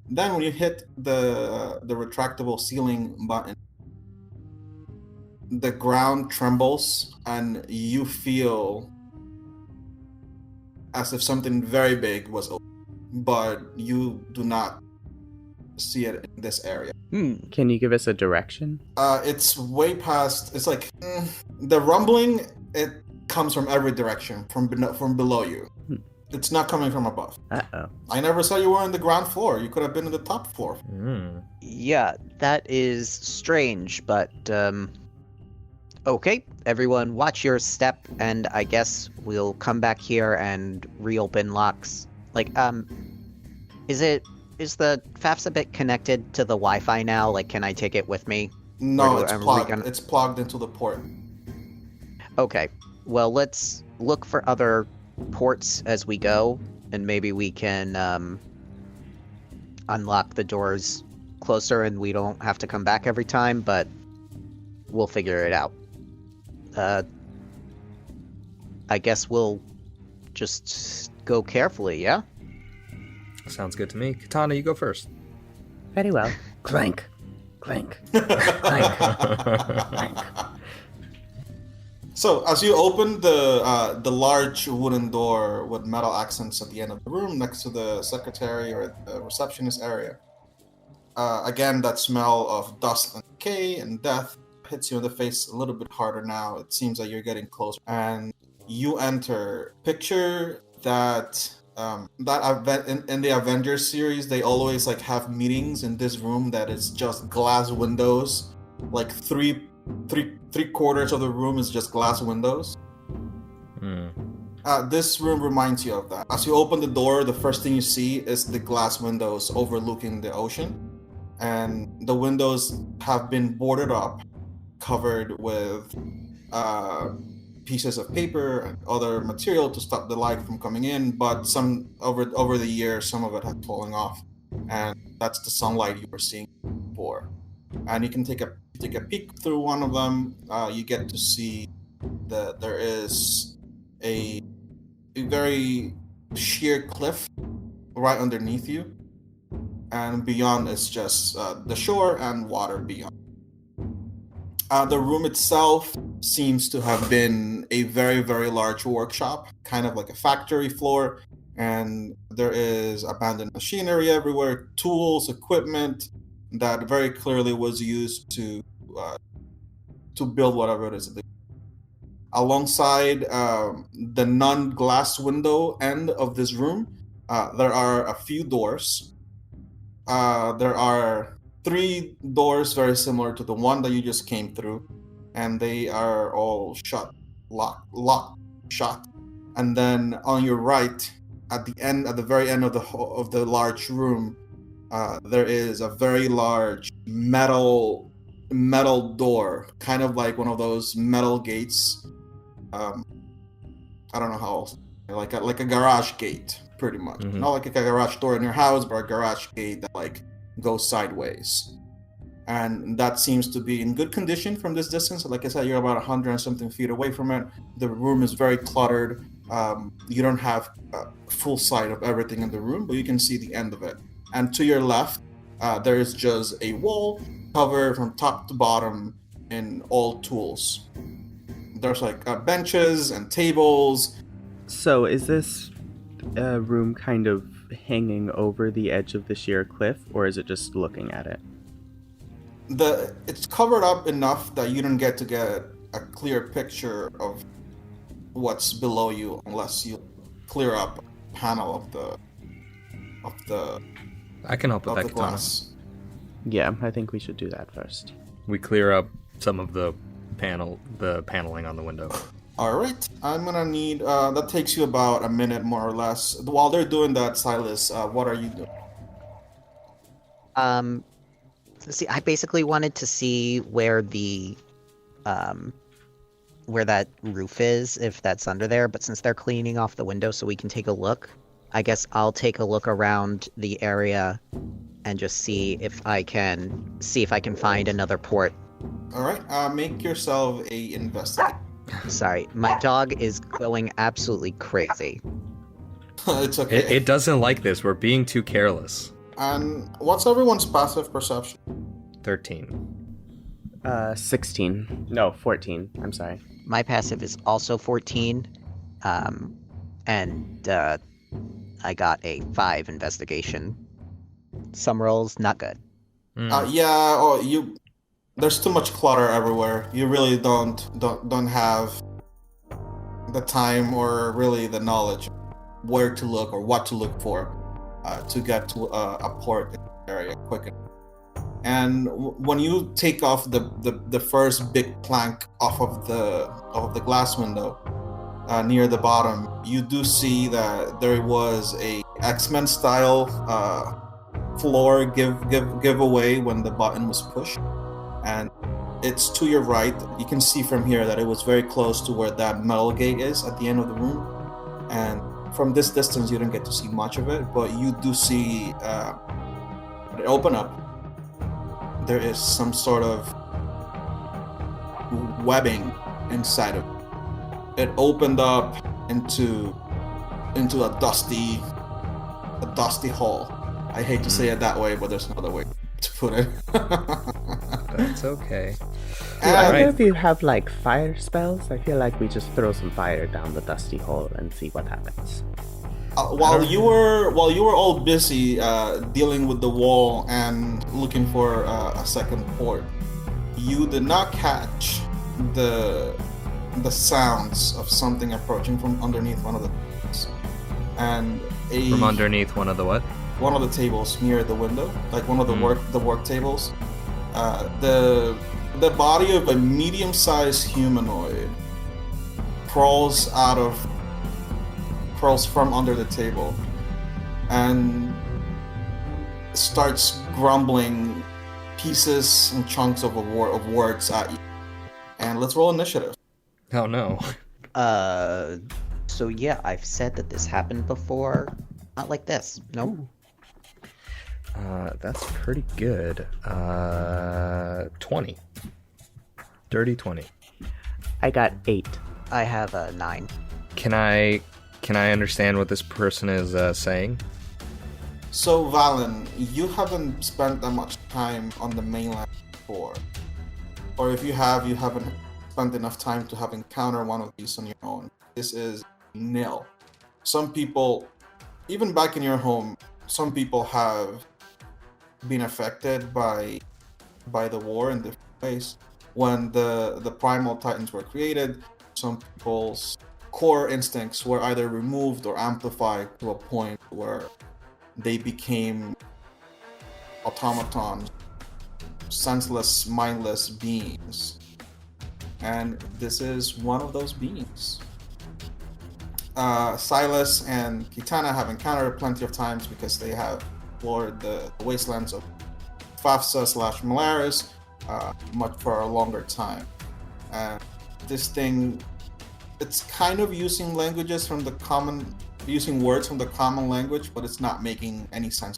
Then when you hit the retractable ceiling button, the ground trembles and you feel as if something very big was open, but you do not see it in this area. Can you give us a direction? It's way past. It's like the rumbling. It comes from every direction, from below you. It's not coming from above. Uh-oh. I never saw you were on the ground floor. You could have been on the top floor. Yeah, that is strange, but okay, everyone watch your step, and I guess we'll come back here and reopen locks. Like, is the FAFSA bit connected to the Wi-Fi now? Like, can I take it with me? No, it's plugged. It's plugged into the port. Okay, well, let's look for other ports as we go, and maybe we can unlock the doors closer and we don't have to come back every time, but we'll figure it out. I guess we'll just go carefully, yeah? Sounds good to me. Quitana, you go first. Very well. Clank. Clank. Clank. Clank. So as you open the large wooden door with metal accents at the end of the room next to the secretary or the receptionist area, again that smell of dust and decay and death hits you in the face a little bit harder now. It seems like you're getting closer, and you enter. Picture that in the Avengers series, they always like have meetings in this room that is just glass windows, like three quarters of the room is just glass windows. This room reminds you of that. As you open the door, the first thing you see is the glass windows overlooking the ocean, and the windows have been boarded up, covered with pieces of paper and other material to stop the light from coming in, but some over the years some of it had fallen off, and that's the sunlight you were seeing before. and you can take a peek through one of them. You get to see that there is a very sheer cliff right underneath you, and beyond is just the shore and water beyond. The room itself seems to have been a very, very large workshop, kind of like a factory floor, and there is abandoned machinery everywhere, tools, equipment that very clearly was used to build whatever it is that they. Alongside the non-glass window end of this room, there are a few doors. There are 3 doors very similar to the one that you just came through, and they are all shut, locked, shut. And then on your right, at the very end of the large room, there is a very large metal door, kind of like one of those metal gates. I don't know how else, like a garage gate, pretty much. Mm-hmm. Not like a garage door in your house, but a garage gate that like goes sideways. And that seems to be in good condition from this distance. Like I said, you're about 100 and something feet away from it. The room is very cluttered. You don't have full sight of everything in the room, but you can see the end of it. And to your left, there is just a wall covered from top to bottom in all tools. There's like benches and tables. So is this room kind of hanging over the edge of the sheer cliff, or is it just looking at it? It's covered up enough that you don't get a clear picture of what's below you unless you clear up a panel of the I can help with that, Quitana. glass. Yeah, I think we should do that first. We clear up some of the paneling on the window. All right, I'm gonna need. That takes you about a minute, more or less. While they're doing that, Sylas, what are you doing? See, I basically wanted to see where where that roof is, if that's under there. But since they're cleaning off the window, so we can take a look, I guess I'll take a look around the area and just see if I can find another port. All right, make yourself a investigate. Sorry, my dog is going absolutely crazy. It's okay. It doesn't like this. We're being too careless. And what's everyone's passive perception? 13. 16. No, 14. I'm sorry. My passive is also 14, and I got a 5 investigation. Some rolls not good. There's too much clutter everywhere. You really don't have the time or really the knowledge where to look or what to look for to get to a port area quick enough. And when you take off the first big plank off of the glass window near the bottom, you do see that there was a X-Men style floor giveaway when the button was pushed. And it's to your right. You can see from here that it was very close to where that metal gate is at the end of the room. And from this distance, you don't get to see much of it, but you do see it open up. There is some sort of webbing inside of it. It opened up into a dusty hall. I hate to say it that way, but there's another way to put it. That's okay. Do either of you have like fire spells? I feel like we just throw some fire down the dusty hole and see what happens. While you were all busy dealing with the wall and looking for a second port, you did not catch the sounds of something approaching from underneath one of the tables. And from underneath one of the what? One of the tables near the window, like one of the work tables. The body of a medium-sized humanoid crawls from under the table and starts grumbling pieces and chunks of words at you. And let's roll initiative. Oh no. So yeah, I've said that this happened before. Not like this. Nope. That's pretty good. 20. Dirty 20. I got 8. I have a 9. Can I understand what this person is saying? So, Valen, you haven't spent that much time on the mainland before. Or if you have, you haven't spent enough time to have encountered one of these on your own. This is nil. Some people, even back in your home, some people have been affected by the war in different ways. When the primal titans were created, some people's core instincts were either removed or amplified to a point where they became automatons, senseless, mindless beings. And this is one of those beings. Sylas and Quitana have encountered plenty of times because they have explored the wastelands of FAFSA/Malaris much for a longer time. And this thing, it's kind of using words from the common language, but it's not making any sense.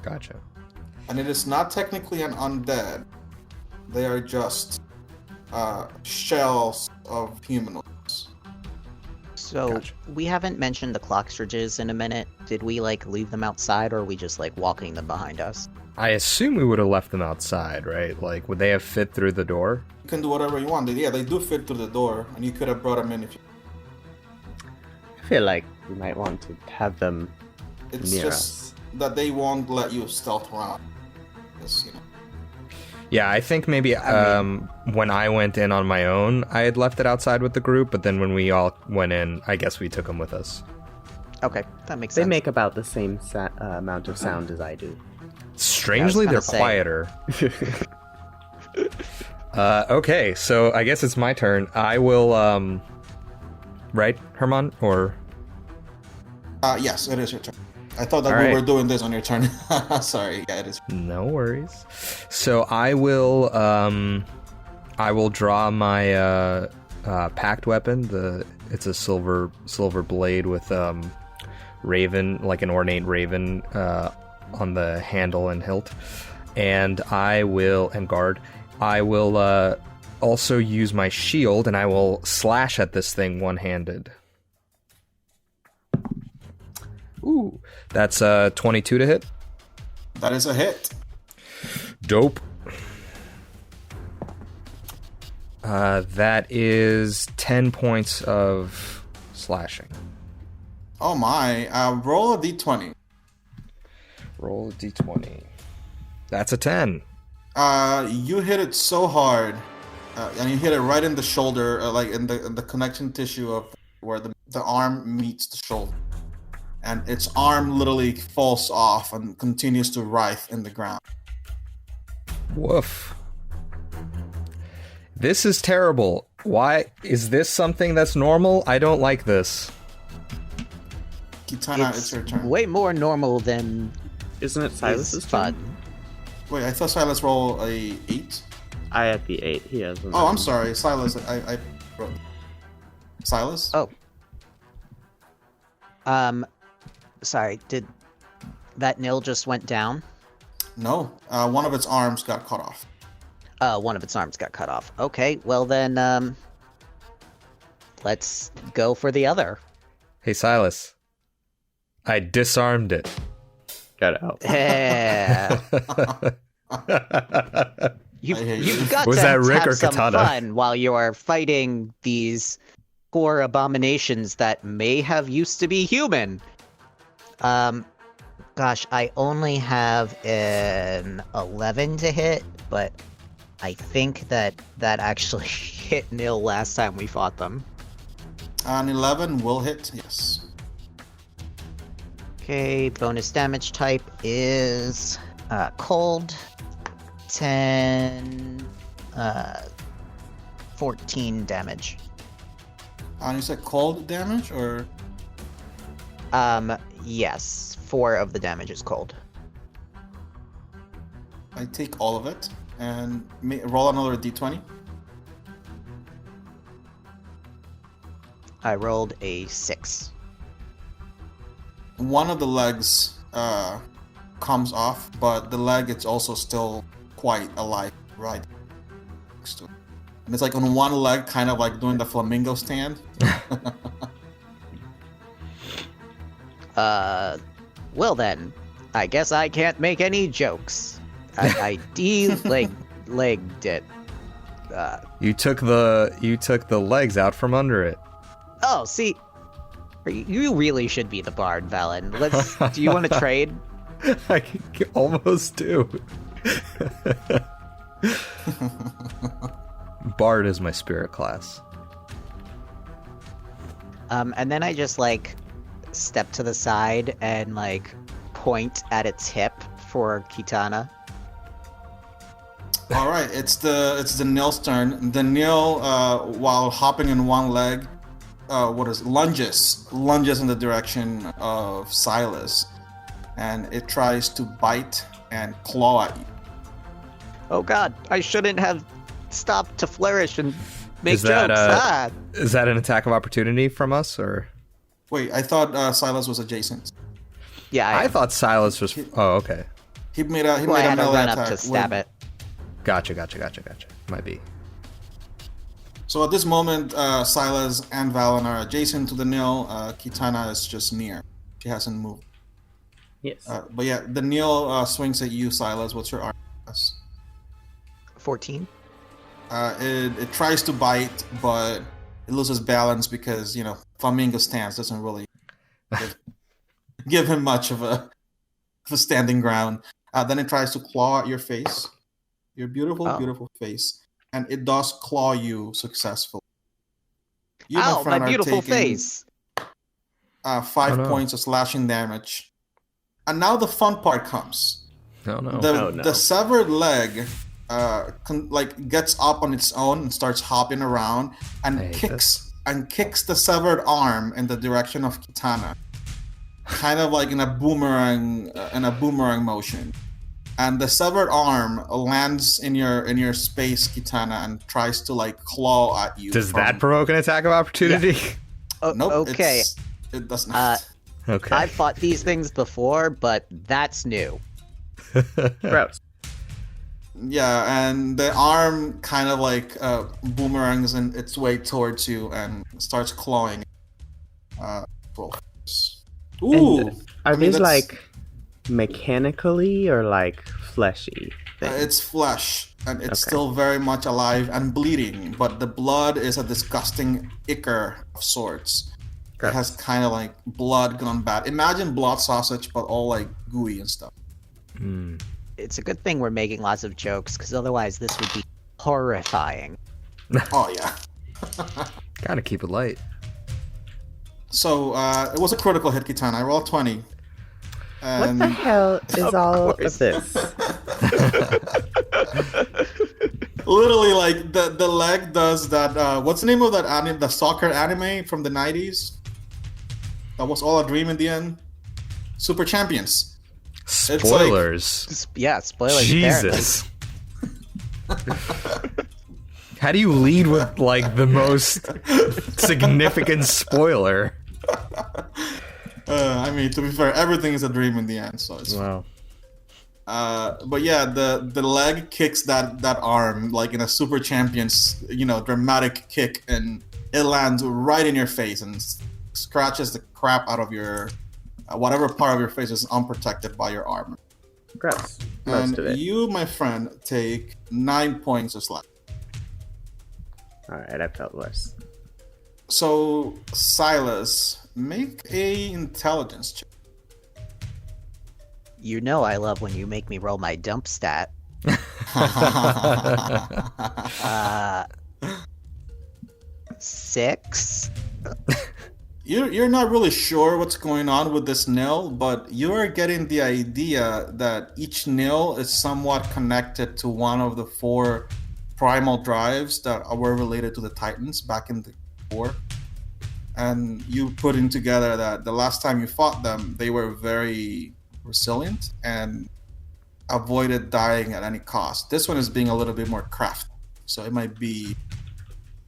Gotcha. And it is not technically an undead. They are just shells of humanoids. So, Gotcha. we haven't mentioned the Clockstridges in a minute. Did we, leave them outside, or are we just, walking them behind us? I assume we would have left them outside, right? Would they have fit through the door? You can do whatever you want. Yeah, they do fit through the door, and you could have brought them in if you... I feel like we might want to have them It's near just us. that they won't let you stealth around. Because, Yeah, I think maybe when I went in on my own, I had left it outside with the group, but then when we all went in, I guess we took them with us. Okay, that makes They sense. make about the same amount of sound as I do. Strangely, I they're was gonna quieter. Okay, so I guess it's my turn. I will, right, Germán? Or... yes, it is your turn. I thought that All we right. were doing this on your turn. Sorry, yeah, it is. No worries. So I will draw my packed weapon. It's a silver blade with raven, like an ornate raven, on the handle and hilt, and I will also use my shield, and I will slash at this thing one-handed. Ooh, that's 22 to hit. That is a hit. Dope. That is 10 points of slashing. Oh my. Roll a d20. Roll a d20. That's a 10. You hit it so hard, and you hit it right in the shoulder, in the connection tissue of where the arm meets the shoulder. And its arm literally falls off and continues to writhe in the ground. Woof. This is terrible. Why? Is this something that's normal? I don't like this. Quitana, it's your turn. way more normal than Isn't it is Silas's fun. turn? Wait, I thought Silas rolled a 8. I had the 8. He has. Oh, I'm sorry, Silas. I wrote Silas. Oh. Sorry, did that nil just went down? No, one of its arms got cut off. One of its arms got cut off. Okay, well then, let's go for the other. Hey, Silas. I disarmed it. Got out. Yeah. I hear you. You've got Was to that Rick have or some Katana? fun while you are fighting these core abominations that may have used to be human. Gosh, I only have an 11 to hit, but I think that actually hit nil last time we fought them. An 11 will hit, yes. Okay, bonus damage type is cold. 10, 14 damage. And you said cold damage, or? Yes, 4 of the damage is cold. I take all of it, and roll another d20. I rolled a 6. One of the legs comes off, but the leg it's also still quite alive right next to it. And it's like on one leg, kind of like doing the flamingo stand. Well then, I guess I can't make any jokes. I de-legged it. You took the legs out from under it. Oh, see, you really should be the bard, Valen. Do you want to trade? I almost do. Bard is my spirit class. And then I just step to the side and point at its hip for Quitana. All right, it's the Nil's turn. The Nil, while hopping in one leg, lunges in the direction of Sylas, and it tries to bite and claw at you. Oh God, I shouldn't have stopped to flourish and make Is that, jokes. Is that an attack of opportunity from us, or? Wait, I thought Sylas was adjacent. Yeah, I thought Sylas was. Oh, okay. He made a I melee had to run attack up to stab it. Gotcha. Might be. So at this moment, Sylas and Valen are adjacent to the Nil. Quitana is just near. She hasn't moved. Yes. But yeah, the Nil swings at you, Sylas. What's your arm class? 14. It tries to bite, but it loses balance because, flamingo stance doesn't really give him much of a standing ground. Then it tries to claw at your face. Your beautiful face. And it does claw you successfully. You, Ow, my friend, my beautiful are taking, face. 5 points of slashing damage. And now the fun part comes. Oh no. The severed leg gets up on its own and starts hopping around and kicks the severed arm in the direction of Quitana, kind of like in a boomerang motion. And the severed arm lands in your space, Quitana, and tries to claw at you. Does that provoke an attack of opportunity? Yeah. Nope. Okay. It does not. Okay. I've fought these things before, but that's new. Gross. Yeah, and the arm kind of boomerangs in its way towards you and starts clawing. Ooh! And are these mechanically or fleshy things? It's flesh, and it's still very much alive and bleeding, but the blood is a disgusting ichor of sorts. It has kind of blood gone bad. Imagine blood sausage, but all gooey and stuff. Mm. It's a good thing we're making lots of jokes, because otherwise this would be horrifying. Oh, yeah. Gotta keep it light. So, it was a critical hit, Quitana. I rolled 20. What the hell is all of this? Literally, the leg does that. What's the name of that anime? The soccer anime from the 90s? That was all a dream in the end. Super Champions. Spoilers. Spoilers. Jesus. How do you lead with the most significant spoiler? To be fair, everything is a dream in the end, so it's wow. But yeah, the leg kicks that arm in a Super Champions, dramatic kick, and it lands right in your face and scratches the crap out of your whatever part of your face is unprotected by your armor. Gross. And Most of it. you, my friend, take 9 points of slash. All right, I felt worse. So, Sylas, make a intelligence check. You know I love when you make me roll my dump stat. 6. You're not really sure what's going on with this nil, but you are getting the idea that each nil is somewhat connected to one of the 4 primal drives that were related to the Titans back in the war. And you putting together that the last time you fought them, they were very resilient and avoided dying at any cost. This one is being a little bit more crafty. So it might be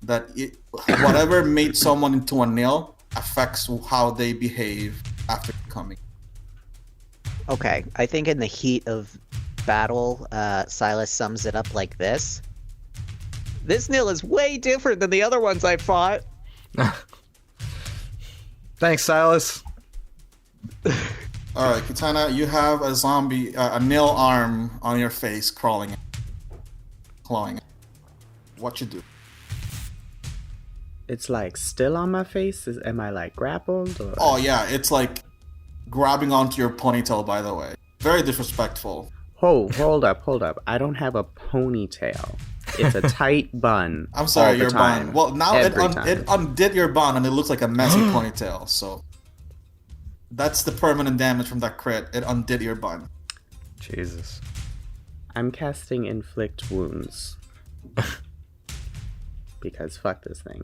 that whatever made someone into a nil affects how they behave after coming. Okay, I think in the heat of battle, Sylas sums it up like this. This nil is way different than the other ones I fought. Thanks, Sylas. All right, Quitana, you have a zombie, a nil arm on your face, clawing it. What you do? It's like still on my face? Am I like grappled? Or... Oh yeah, it's like grabbing onto your ponytail, by the way. Very disrespectful. Oh, hold up. I don't have a ponytail. It's a tight bun. I'm sorry, your time. bun. Well, now it undid your bun and it looks like a messy ponytail, so... That's the permanent damage from that crit. It undid your bun. Jesus. I'm casting Inflict Wounds. Because fuck this thing.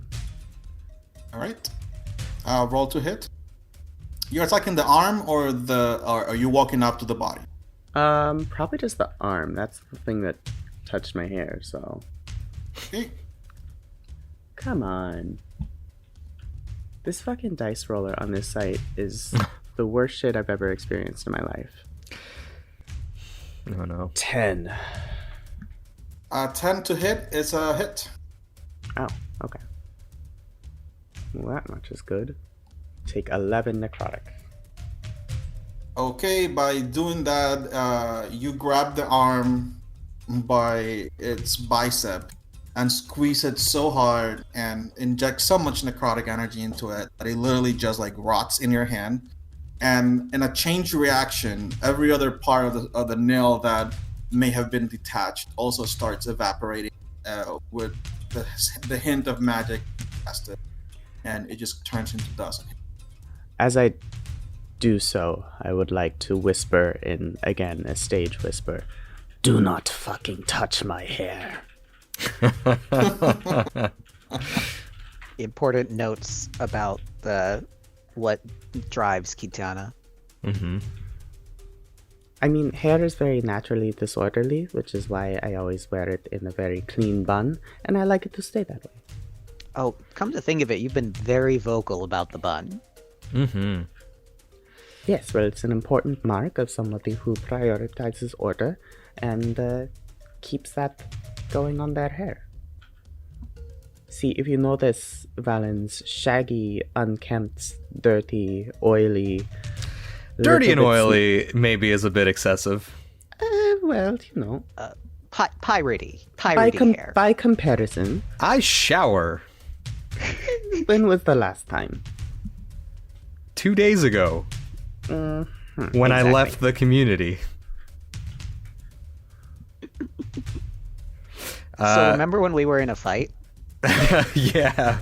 Alright. Roll to hit. You're attacking the arm or are you walking up to the body? Probably just the arm. That's the thing that touched my hair, so... Okay. Come on. This fucking dice roller on this site is the worst shit I've ever experienced in my life. Oh no. 10. 10 to hit is a hit. Oh, okay. Well, that much is good. Take 11 necrotic. Okay, by doing that, you grab the arm by its bicep and squeeze it so hard and inject so much necrotic energy into it that it literally just like rots in your hand. And in a chain reaction, every other part of the nail that may have been detached also starts evaporating with the hint of magic casted, and it just turns into dust. As I do so, I would like to whisper in, again, a stage whisper, "Do not fucking touch my hair." Important notes about what drives Quitana. Mm-hmm. I mean, hair is very naturally disorderly, which is why I always wear it in a very clean bun, and I like it to stay that way. Oh, come to think of it, you've been very vocal about the bun. Mm-hmm. Yes, well, it's an important mark of somebody who prioritizes order and keeps that going on their hair. See, if you notice Valen's shaggy, unkempt, dirty, oily... Dirty and oily maybe is a bit excessive. Well, you know. Piratey hair. By comparison. I shower. When was the last time? 2 days ago. When exactly. I left the community. So remember when we were in a fight? Yeah.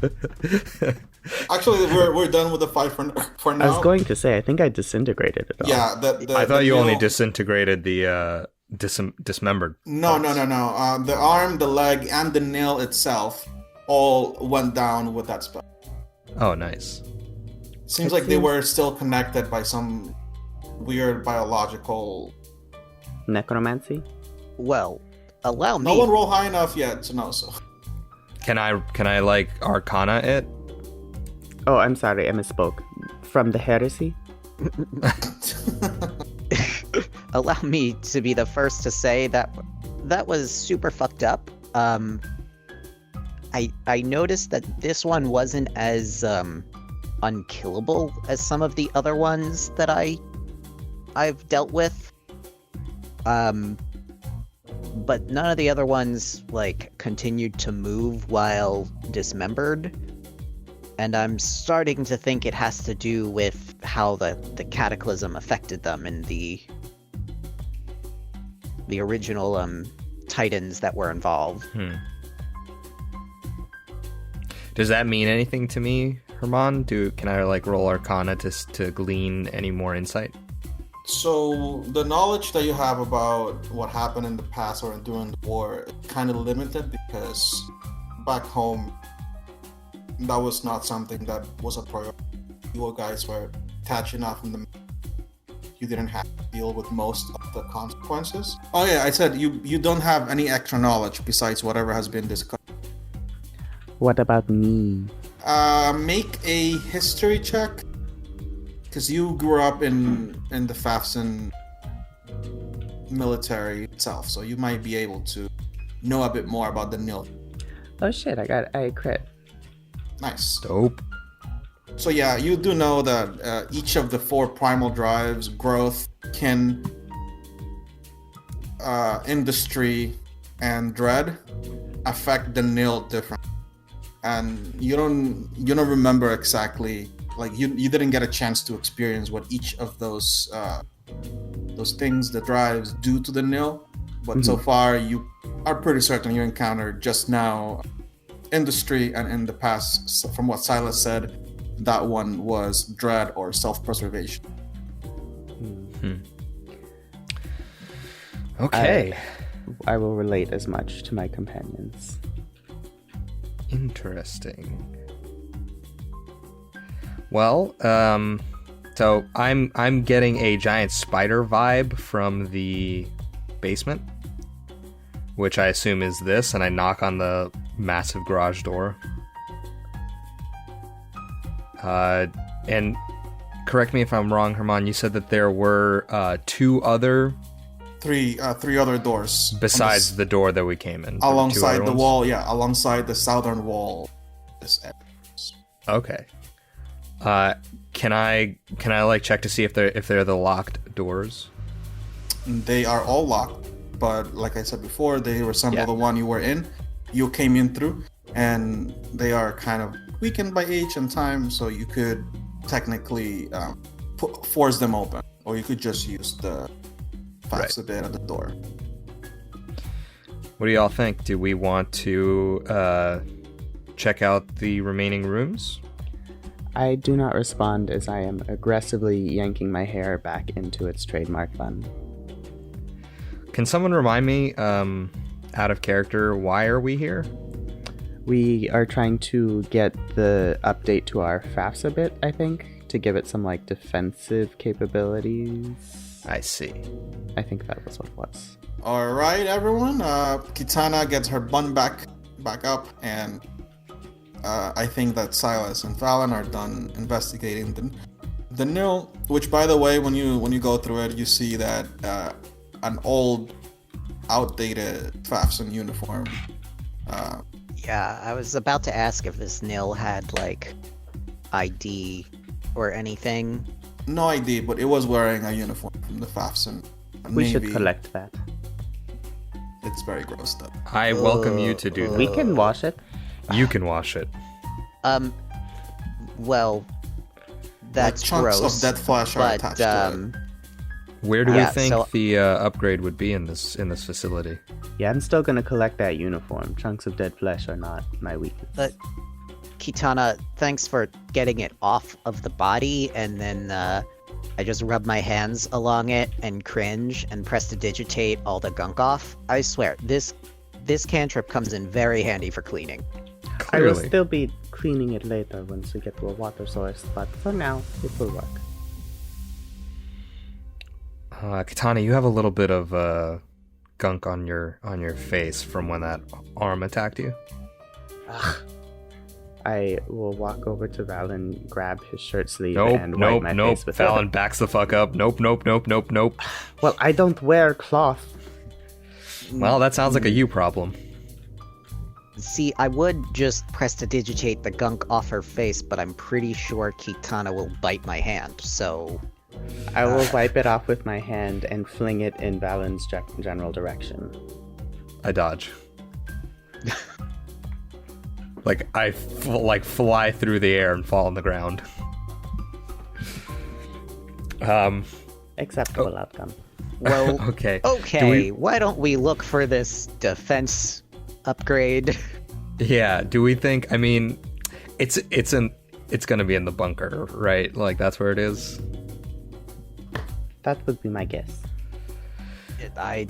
Actually, we're done with the fight for now. I was going to say, I think I disintegrated it all. Yeah, I thought you only disintegrated the dismembered. No. The arm, the leg, and the nail itself all went down with that spell. Oh, nice. Seems like they were still connected by some weird biological... Necromancy? Well, allow me... No one rolled high enough yet to know, so... Can I like Arcana it? Oh, I'm sorry, I misspoke. From the heresy? Allow me to be the first to say that was super fucked up. I noticed that this one wasn't as unkillable as some of the other ones that I've dealt with. But none of the other ones like continued to move while dismembered. And I'm starting to think it has to do with how the cataclysm affected them in the original titans that were involved. Does that mean anything to me, Germán? Can I like roll Arcana to glean any more insight? So the knowledge that you have about what happened in the past or during the war is kind of limited because back home that was not something that was a priority. You guys were detached enough from the... You didn't have to deal with most of the consequences. Oh yeah, I said you don't have any extra knowledge besides whatever has been discussed. What about me? Make a history check. Because you grew up in the FAFSAn military itself, so you might be able to know a bit more about the nil. Oh shit, I got a crit. Nice. Dope. So yeah, you do know that each of the 4 primal drives, growth, kin, industry, and dread, affect the nil differently. And you don't remember exactly, like you didn't get a chance to experience what each of those things, the drives, do to the nil. But so far you are pretty certain you encountered just now industry, and in the past, from what Sylas said, that one was dread or self-preservation. Okay. I will relate as much to my companions. Interesting. Well, so I'm getting a giant spider vibe from the basement, which I assume is this, and I knock on the massive garage door. And correct me if I'm wrong, Germán, you said that there were 2 other... Three other doors. Besides the door that we came in. Alongside the wall, alongside the southern wall. Okay. Can I like check to see if they're the locked doors? They are all locked, but like I said before, they resemble the one you were in. You came in through, and they are kind of weakened by age and time, so you could technically force them open, or you could just use the FAFSAn bit at the door. What do y'all think? Do we want to check out the remaining rooms? I do not respond as I am aggressively yanking my hair back into its trademark bun. Can someone remind me, out of character, why are we here? We are trying to get the update to our FAFSA bit, I think, to give it some like defensive capabilities. I see. I think that was what it was. All right, everyone. Quitana gets her bun back up, and I think that Sylas and Valen are done investigating the nil. Which, by the way, when you go through it, you see that an old, outdated FAFSAn uniform. Yeah, I was about to ask if this nil had like ID or anything. No ID, but it was wearing a uniform from the FAFSAn We Navy. should collect that. It's very gross though. I welcome you to do that. We can wash it. You can wash it. Well, that's Like chunks gross. of dead flesh are but attached to it. Where do we Yeah, think so- the upgrade would be in this facility? Yeah, I'm still gonna collect that uniform. Chunks of dead flesh are not my weakness. But Quitana, thanks for getting it off of the body, and then I just rub my hands along it and cringe and prestidigitate all the gunk off. I swear, this cantrip comes in very handy for cleaning. I will Clearly. still be cleaning it later once we get to a water source, but for now, it will work. Quitana, you have a little bit of gunk on your face from when that arm attacked you. I will walk over to Valen, grab his shirt sleeve, and wipe my Nope. face with Valen it. backs the fuck up. Nope. Well, I don't wear cloth. Well, that sounds like a you problem. See, I would just prestidigitate the gunk off her face, but I'm pretty sure Quitana will bite my hand, so... I will wipe it off with my hand and fling it in Valen's general direction. I dodge. Like I fly through the air and fall on the ground. Acceptable outcome. Well, Okay. okay, why don't we look for this defense upgrade? Yeah. Do we think? I mean, it's gonna be in the bunker, right? Like that's where it is. That would be my guess. I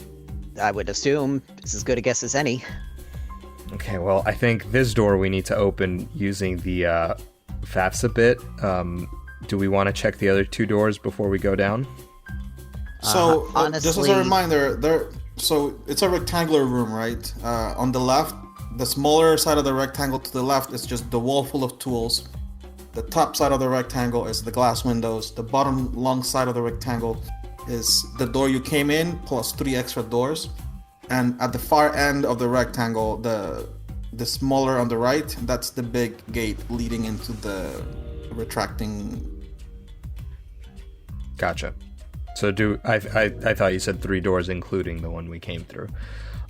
would assume it's as good a guess as any. Okay. Well, I think this door we need to open using the FAFSA bit. Do we want to check the other 2 doors before we go down? So, honestly, just as a reminder, so it's a rectangular room, right? On the left, the smaller side of the rectangle to the left is just the wall full of tools. The top side of the rectangle is the glass windows. The bottom long side of the rectangle is the door you came in plus 3 extra doors. And at the far end of the rectangle, the smaller on the right, that's the big gate leading into the retracting. Gotcha. So I thought you said 3 doors, including the one we came through.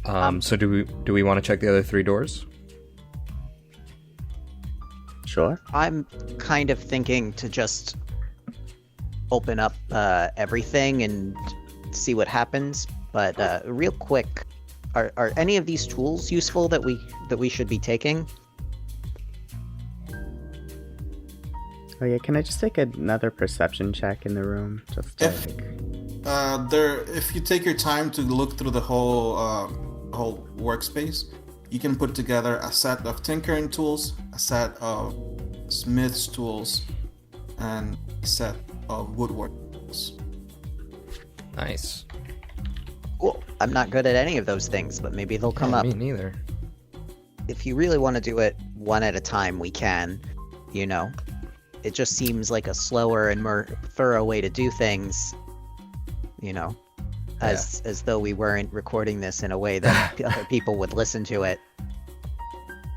So do we want to check the other 3 doors? Sure. I'm kind of thinking to just open up everything and see what happens. But real quick, are any of these tools useful that we should be taking? Oh yeah, can I just take another perception check in the room? Just to, if you take your time to look through the whole workspace, you can put together a set of tinkering tools, a set of smith's tools, and a set of woodwork tools. Nice. Cool. I'm not good at any of those things, but maybe they'll come up. Me neither. If you really want to do it one at a time, we can. You know, it just seems like a slower and more thorough way to do things. You know, as though we weren't recording this in a way that other people would listen to it.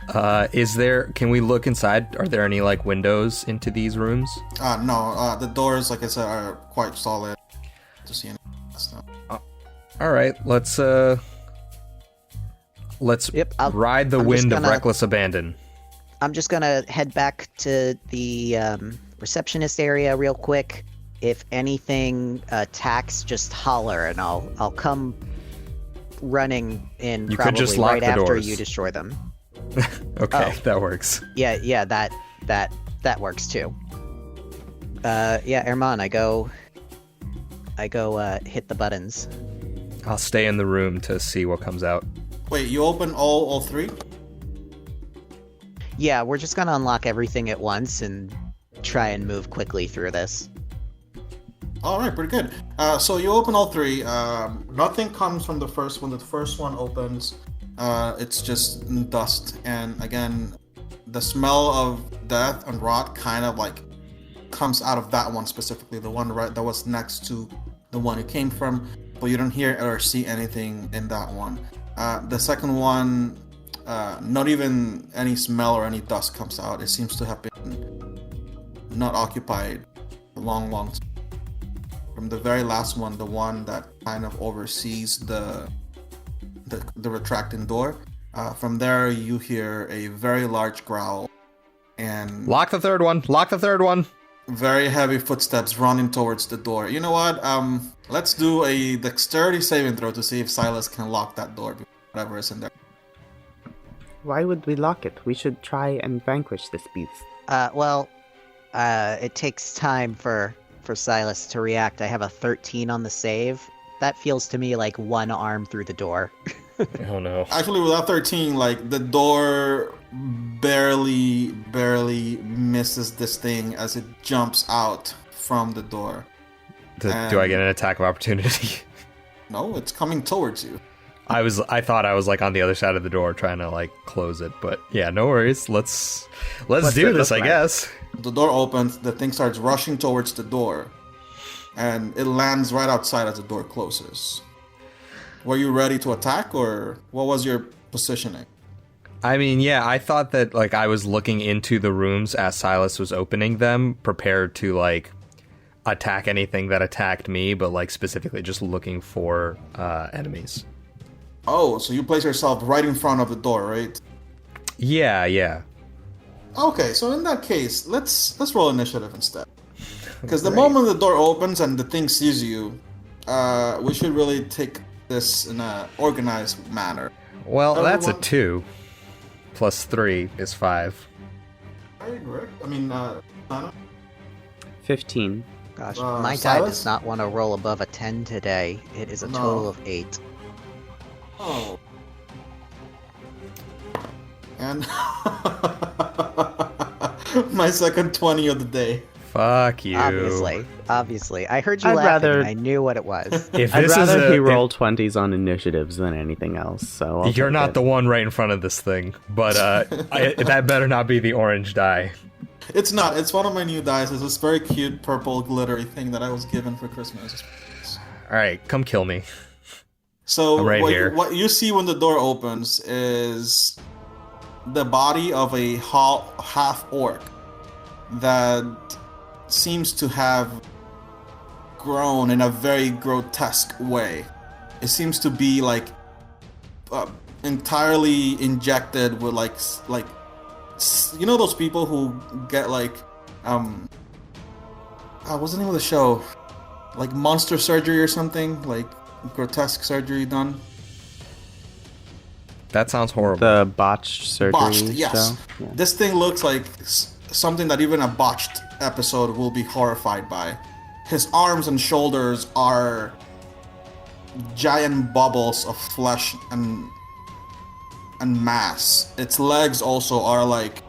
Can we look inside? Are there any like windows into these rooms? No, the doors, like I said, are quite solid to see any stuff. All right, let's ride the wind of reckless abandon. I'm just gonna head back to the receptionist area real quick. If anything attacks, just holler, and I'll come running in. You probably could just lock right the after doors. you destroy them. Okay, that works. Yeah, that works too. Germán, I go hit the buttons. I'll stay in the room to see what comes out. Wait, you open all 3? Yeah, we're just gonna unlock everything at once and try and move quickly through this. All right, pretty good. So you open all 3. Nothing comes from the first one. The first one opens. It's just dust, and again, the smell of death and rot kind of like comes out of that one specifically, the one right that was next to the one it came from. But you don't hear or see anything in that one. The second one, not even any smell or any dust comes out. It seems to have been not occupied a long time. From the very last one, the one that kind of oversees the retracting door, from there you hear a very large growl and lock the third one. Very heavy footsteps running towards the door. You know what? Let's do a dexterity saving throw to see if Sylas can lock that door, whatever is in there. Why would we lock it? We should try and vanquish this beast. It takes time for Sylas to react. I have a 13 on the save. That feels to me like one arm through the door. Oh no. Actually, without 13, like, the door barely misses this thing as it jumps out from the door. Do I get an attack of opportunity? No, it's coming towards you. I thought I was like on the other side of the door trying to like close it, but yeah, no worries. Let's do this, I guess. The door opens, the thing starts rushing towards the door, and it lands right outside as the door closes. Were you ready to attack, or what was your positioning? I mean, yeah, I thought that like I was looking into the rooms as Sylas was opening them, prepared to like attack anything that attacked me, but like specifically just looking for enemies. Oh, so you place yourself right in front of the door, right? Yeah. Okay, so in that case, let's roll initiative instead. Because the moment the door opens and the thing sees you, we should really take this in an organized manner. Well, that's a 2. Plus 3 is 5. Right. I mean, 15. Gosh, my die does not want to roll above a 10 today. It is a total of 8. Oh. And my second 20 of the day. Fuck you. Obviously. I heard you laughing and I knew what it was. I'd rather he roll 20s on initiatives than anything else, so you're not the one right in front of this thing, but that better not be the orange die. It's not. It's one of my new dice. It's this very cute purple glittery thing that I was given for Christmas. All right, come kill me. So I'm right here. what you see when the door opens is the body of a half orc that seems to have grown in a very grotesque way. It seems to be like entirely injected with like you know those people who get like what's the name of the show? Like monster surgery or something? Like grotesque surgery done? That sounds horrible. The botched surgery. Botched, yes. Stuff? Yeah. This thing looks like something that even a botched episode will be horrified by. His arms and shoulders are giant bubbles of flesh and mass. Its legs also are like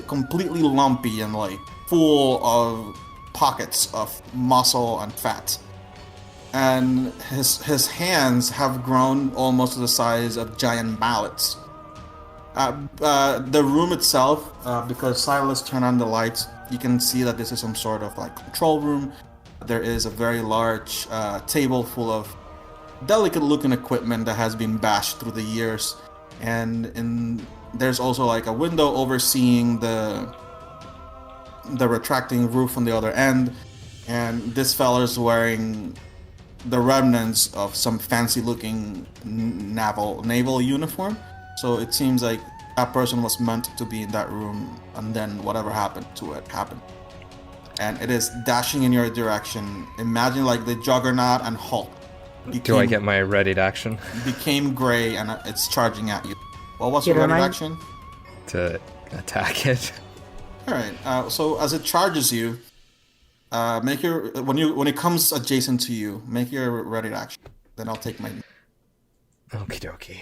completely lumpy and like full of pockets of muscle and fat. And his hands have grown almost to the size of giant mallets. The room itself, because Sylas turned on the lights, you can see that this is some sort of like control room. There is a very large table full of delicate-looking equipment that has been bashed through the years, and there's also like a window overseeing the retracting roof on the other end. And this fella's wearing the remnants of some fancy-looking naval uniform. So it seems like that person was meant to be in that room, and then whatever happened to it happened. And it is dashing in your direction. Imagine like the Juggernaut and Hulk. Do I get my readied action? Became gray and it's charging at you. What was your readied action? To attack it. All right. So as it charges you, when it comes adjacent to you, make your ready action. Then I'll take my. Okie dokie.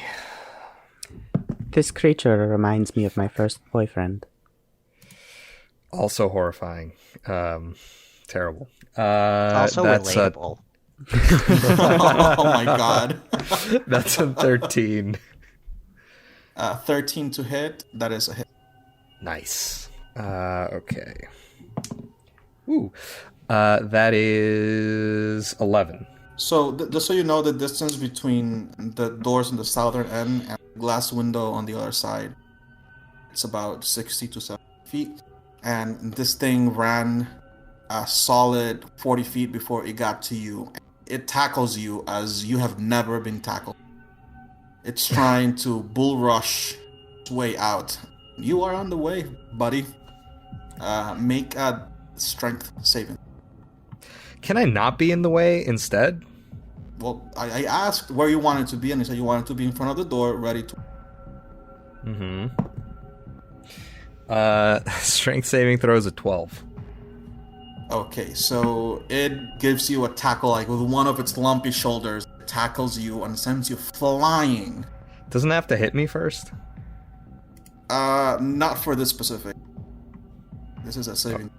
This creature reminds me of my first boyfriend. Also horrifying. Terrible. Also that's relatable. Oh my god. That's a 13. 13 to hit. That is a hit. Nice. Okay. Ooh. That is 11. So, just so you know, the distance between the doors on the southern end and the glass window on the other side, it's about 60 to 70 feet. And this thing ran a solid 40 feet before it got to you. It tackles you as you have never been tackled. It's trying to bull rush its way out. You are on the way, buddy. Make a strength saving. Can I not be in the way instead? Well, I asked where you wanted to be, and you said you wanted to be in front of the door, ready to... Strength saving throws a 12. Okay, so it gives you a tackle, like with one of its lumpy shoulders, it tackles you and sends you flying. Doesn't it have to hit me first? Not for this specific. This is a saving.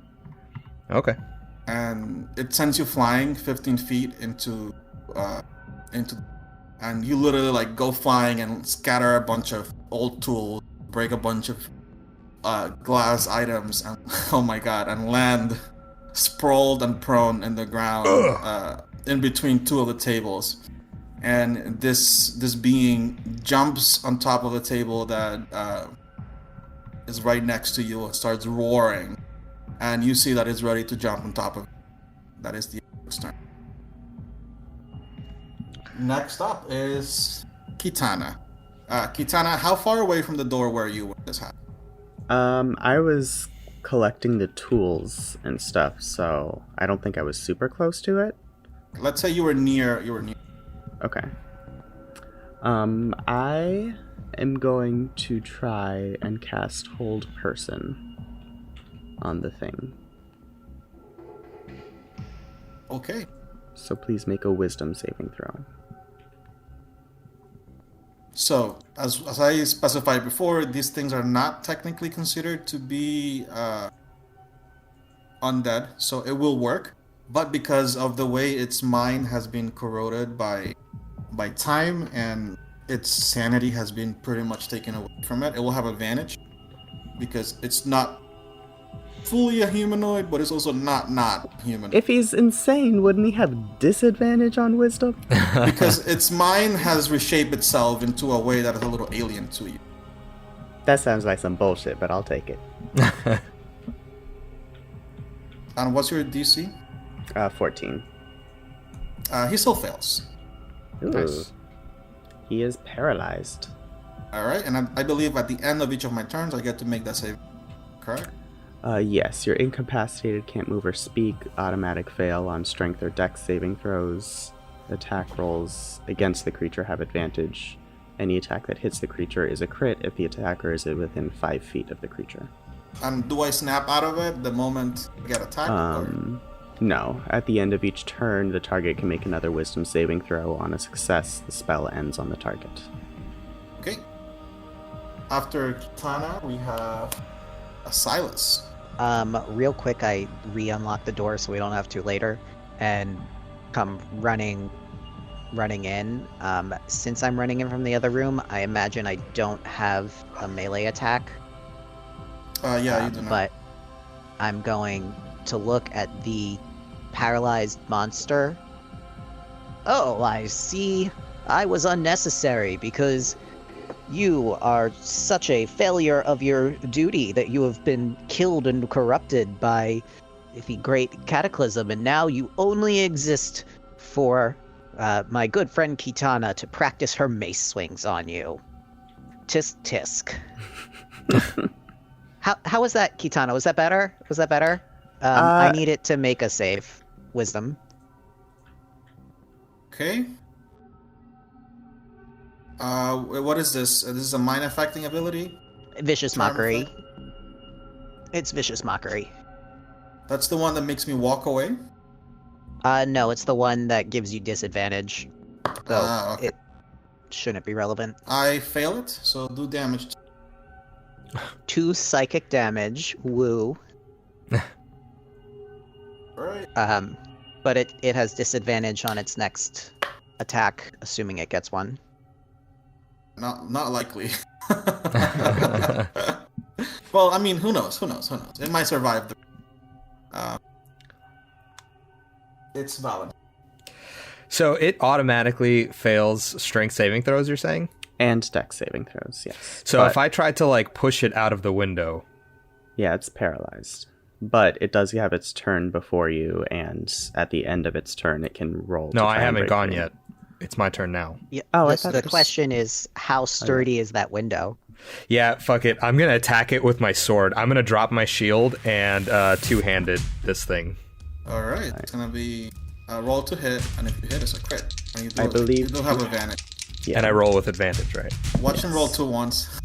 Okay. And it sends you flying 15 feet into, and you literally like go flying and scatter a bunch of old tools, break a bunch of glass items, and oh my god, and land sprawled and prone in the ground in between two of the tables. And this being jumps on top of the table that is right next to you and starts roaring. And you see that it's ready to jump on top of it. That is the turn. Next up is Quitana. Quitana, how far away from the door were you when this happened? I was collecting the tools and stuff, so I don't think I was super close to it. Let's say you were near. Okay. I am going to try and cast Hold Person on the thing. Okay. So please make a wisdom saving throw. So, as I specified before, these things are not technically considered to be undead, so it will work. But because of the way its mind has been corroded by time and its sanity has been pretty much taken away from it, it will have advantage because it's not fully a humanoid, but it's also not human. If he's insane, wouldn't he have disadvantage on wisdom? Because its mind has reshaped itself into a way that is a little alien to you. That sounds like some bullshit, but I'll take it. And what's your DC? 14. He still fails. Ooh. Nice. He is paralyzed. Alright, and I believe at the end of each of my turns, I get to make that save. Correct? Yes, you're incapacitated, can't move or speak, automatic fail on strength or dex saving throws. Attack rolls against the creature have advantage. Any attack that hits the creature is a crit if the attacker is within 5 feet of the creature. And do I snap out of it the moment I get attacked? No. At the end of each turn, the target can make another wisdom saving throw. On a success, the spell ends on the target. Okay. After Quitana, we have a Sylas. Real quick, I re-unlock the door so we don't have to later, and come running in. Since I'm running in from the other room, I imagine I don't have a melee attack. Yeah, you do not. But I'm going to look at the paralyzed monster. Oh, I see. I was unnecessary because you are such a failure of your duty that you have been killed and corrupted by the great cataclysm, and now you only exist for my good friend Quitana to practice her mace swings on you. Tisk tisk. How was that, Quitana? Was that better? I need it to make a save. Wisdom. Okay. What is this? This is a mind affecting ability? Vicious Mockery. It's Vicious Mockery. That's the one that makes me walk away? No, it's the one that gives you disadvantage. So okay. It shouldn't be relevant. I fail it, so do damage. 2 psychic damage. Woo. Alright. But it has disadvantage on its next attack, assuming it gets one. Not likely. Well, I mean, who knows? It might survive the... It's Valen. So it automatically fails strength saving throws, you're saying? And dex saving throws, yes. So if I tried to, like, push it out of the window... Yeah, it's paralyzed. But it does have its turn before you, and at the end of its turn, it can roll. No, I haven't gone yet. It's my turn now. Yeah. Oh, The question is, how sturdy is that window? Yeah, fuck it. I'm going to attack it with my sword. I'm going to drop my shield and two-handed this thing. Alright, it's gonna be a roll to hit, and if you hit, it's a crit. And you do have advantage. Yeah. And I roll with advantage, right? Watch him roll 2 once.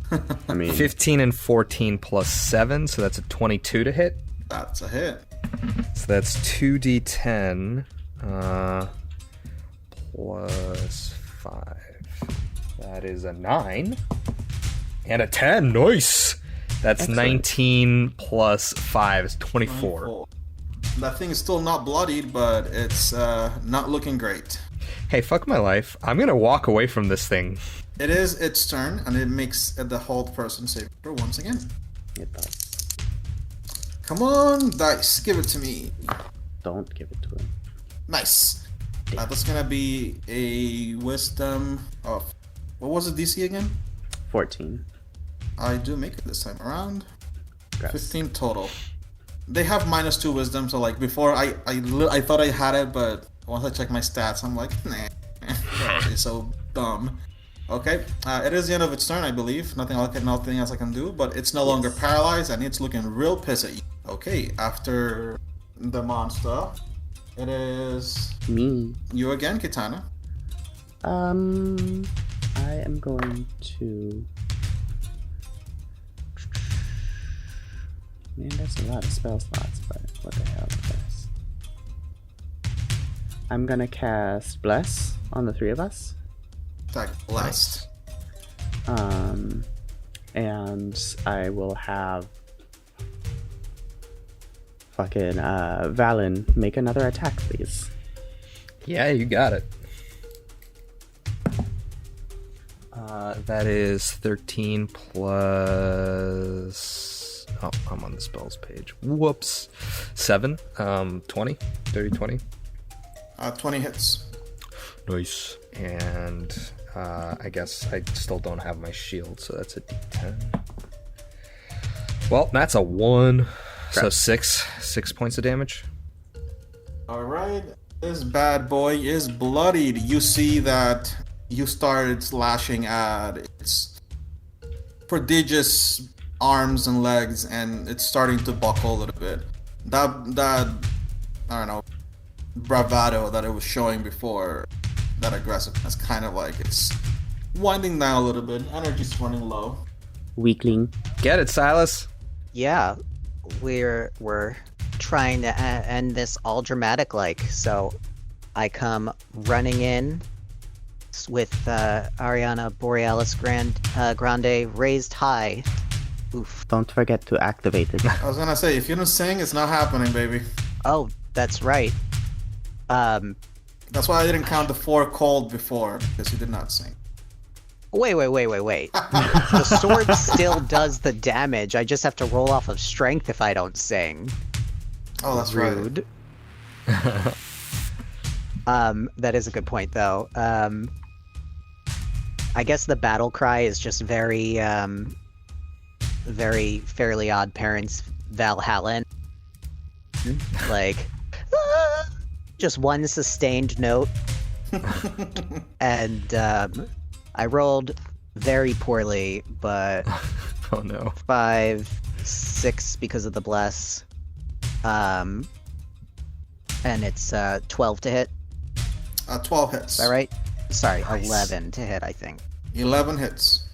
I mean, 15 and 14 plus 7, so that's a 22 to hit. That's a hit. So that's 2d10 plus 5. That is a 9. And a 10. Nice! That's Excellent. 19 plus 5 is 24. 24. That thing is still not bloodied, but it's not looking great. Hey, fuck my life. I'm gonna walk away from this thing. It is its turn, and it makes the hold person save throw once again. it does. Come on, dice, give it to me. Don't give it to him. Nice. That's gonna be a wisdom of... What was the DC again? 14. I do make it this time around. Gross. 15 total. They have -2 wisdom, so like before I thought I had it, but once I check my stats, I'm like, nah, it's so dumb. Okay, it is the end of its turn, I believe. Nothing else I can do, but it's no longer paralyzed, and it's looking real pissed at you. Okay, after the monster, it is Me. you again, Quitana. I am going to... Man, that's a lot of spell slots, but what the hell is this? I'm gonna cast Bless on the 3 of us. Attack blessed. And I will have fucking Valen make another attack, please. Yeah, you got it. That is 13 plus Oh, I'm on the spells page. Whoops. 7. 20. Dirty 20. 20 hits. Nice. And I guess I still don't have my shield, so that's a d10. Well, that's a 1. So 6 points of damage. Alright. This bad boy is bloodied. You see that you started slashing at its prodigious arms and legs, and it's starting to buckle a little bit. That I don't know, bravado that it was showing before, that aggressiveness, kind of like it's winding down a little bit. Energy's running low. Weakling. Get it, Sylas. Yeah, we're trying to end this all dramatic like. So I come running in with Ariana Borealis Grande raised high. Oof. Don't forget to activate it. I was gonna say, if you don't sing, it's not happening, baby. Oh, that's right. That's why I didn't count the 4 cold before, because you did not sing. Wait. The sword still does the damage. I just have to roll off of strength if I don't sing. Oh, that's rude. That is a good point, though. I guess the battle cry is just very Fairly Odd Parents Valhalla. Like, just one sustained note. And I rolled very poorly, but oh no. 5, 6 because of the bless. And it's 12 to hit. 12 hits. Is that right? Sorry, Nice. 11 to hit, I think. 11 hits.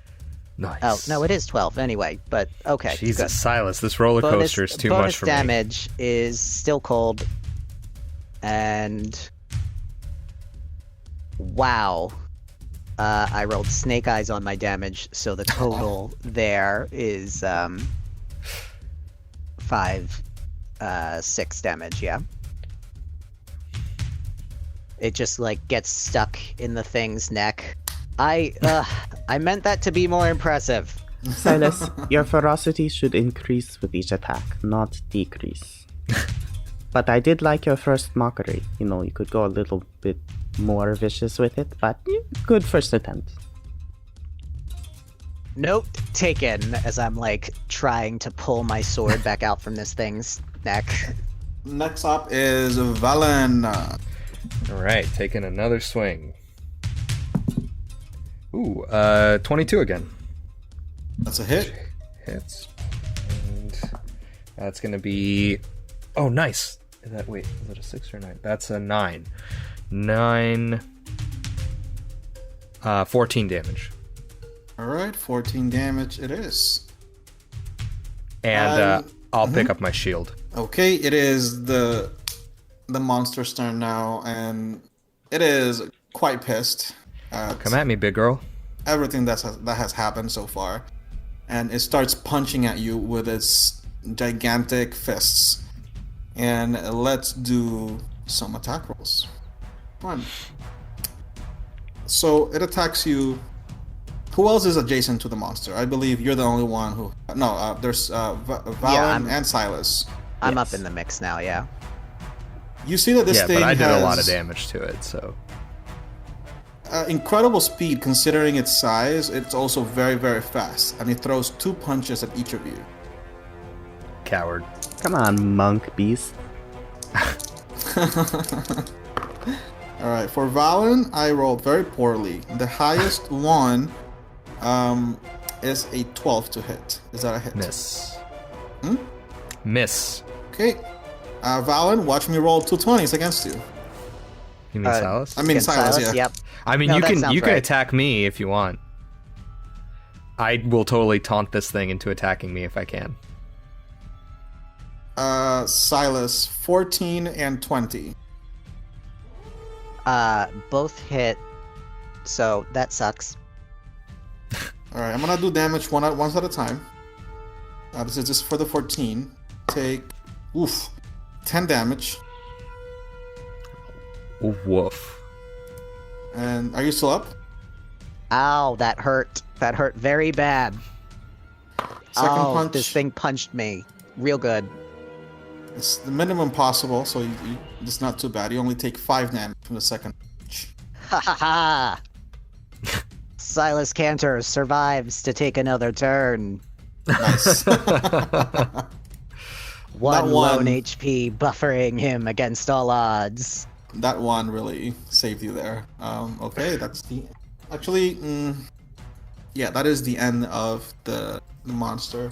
Nice. Oh, no, it is 12 anyway, but okay. Jesus, good. Silas, this roller coaster is too much for me. Bonus damage is still cold. And wow. I rolled snake eyes on my damage, so the total there is 5, 6 damage, yeah. It just like gets stuck in the thing's neck. I meant that to be more impressive. Sylas, your ferocity should increase with each attack, not decrease. But I did like your first mockery. You know, you could go a little bit more vicious with it, but good first attempt. Note taken, as I'm like trying to pull my sword back out from this thing's neck. Next up is Valen. Alright, taking another swing. Ooh, 22 again. That's a hit. Hits. And that's gonna be... Oh, nice! Is that a 6 or 9? That's a 9. 9... 14 damage. Alright, 14 damage it is. And I'll pick up my shield. Okay, it is the monster's turn now, and it is quite pissed at Come at me, big girl. everything that has happened so far. And it starts punching at you with its gigantic fists. And let's do some attack rolls. One. So it attacks you. Who else is adjacent to the monster? I believe you're the only one who... No, there's Valen and Sylas. I'm up in the mix now, yeah. You see that this thing but I did has a lot of damage to it, so... incredible speed considering its size. It's also very, very fast. And it throws 2 punches at each of you. Coward. Come on, monk beast. Alright, for Valen, I rolled very poorly. The highest one is a 12 to hit. Is that a hit? Miss. Hmm? Miss. Okay. Valen, watch me roll 2 20s against you. You mean Sylas? I mean Sylas, yeah. Yep. I mean, No, you that can sounds can right. attack me if you want. I will totally taunt this thing into attacking me if I can. Sylas, 14 and 20. Both hit, so that sucks. Alright, I'm gonna do damage once at a time. This is just for the 14. Take, 10 damage. Woof. And are you still up? Ow, that hurt. That hurt very bad. Second punch. This thing punched me real good. It's the minimum possible, so it's not too bad. You only take 5 damage from the second punch. Ha ha ha! Sylas Cantor survives to take another turn. Nice. One lone HP buffering him against all odds. That one really saved you there. Okay, that's the... Actually, yeah, that is the end of the monster.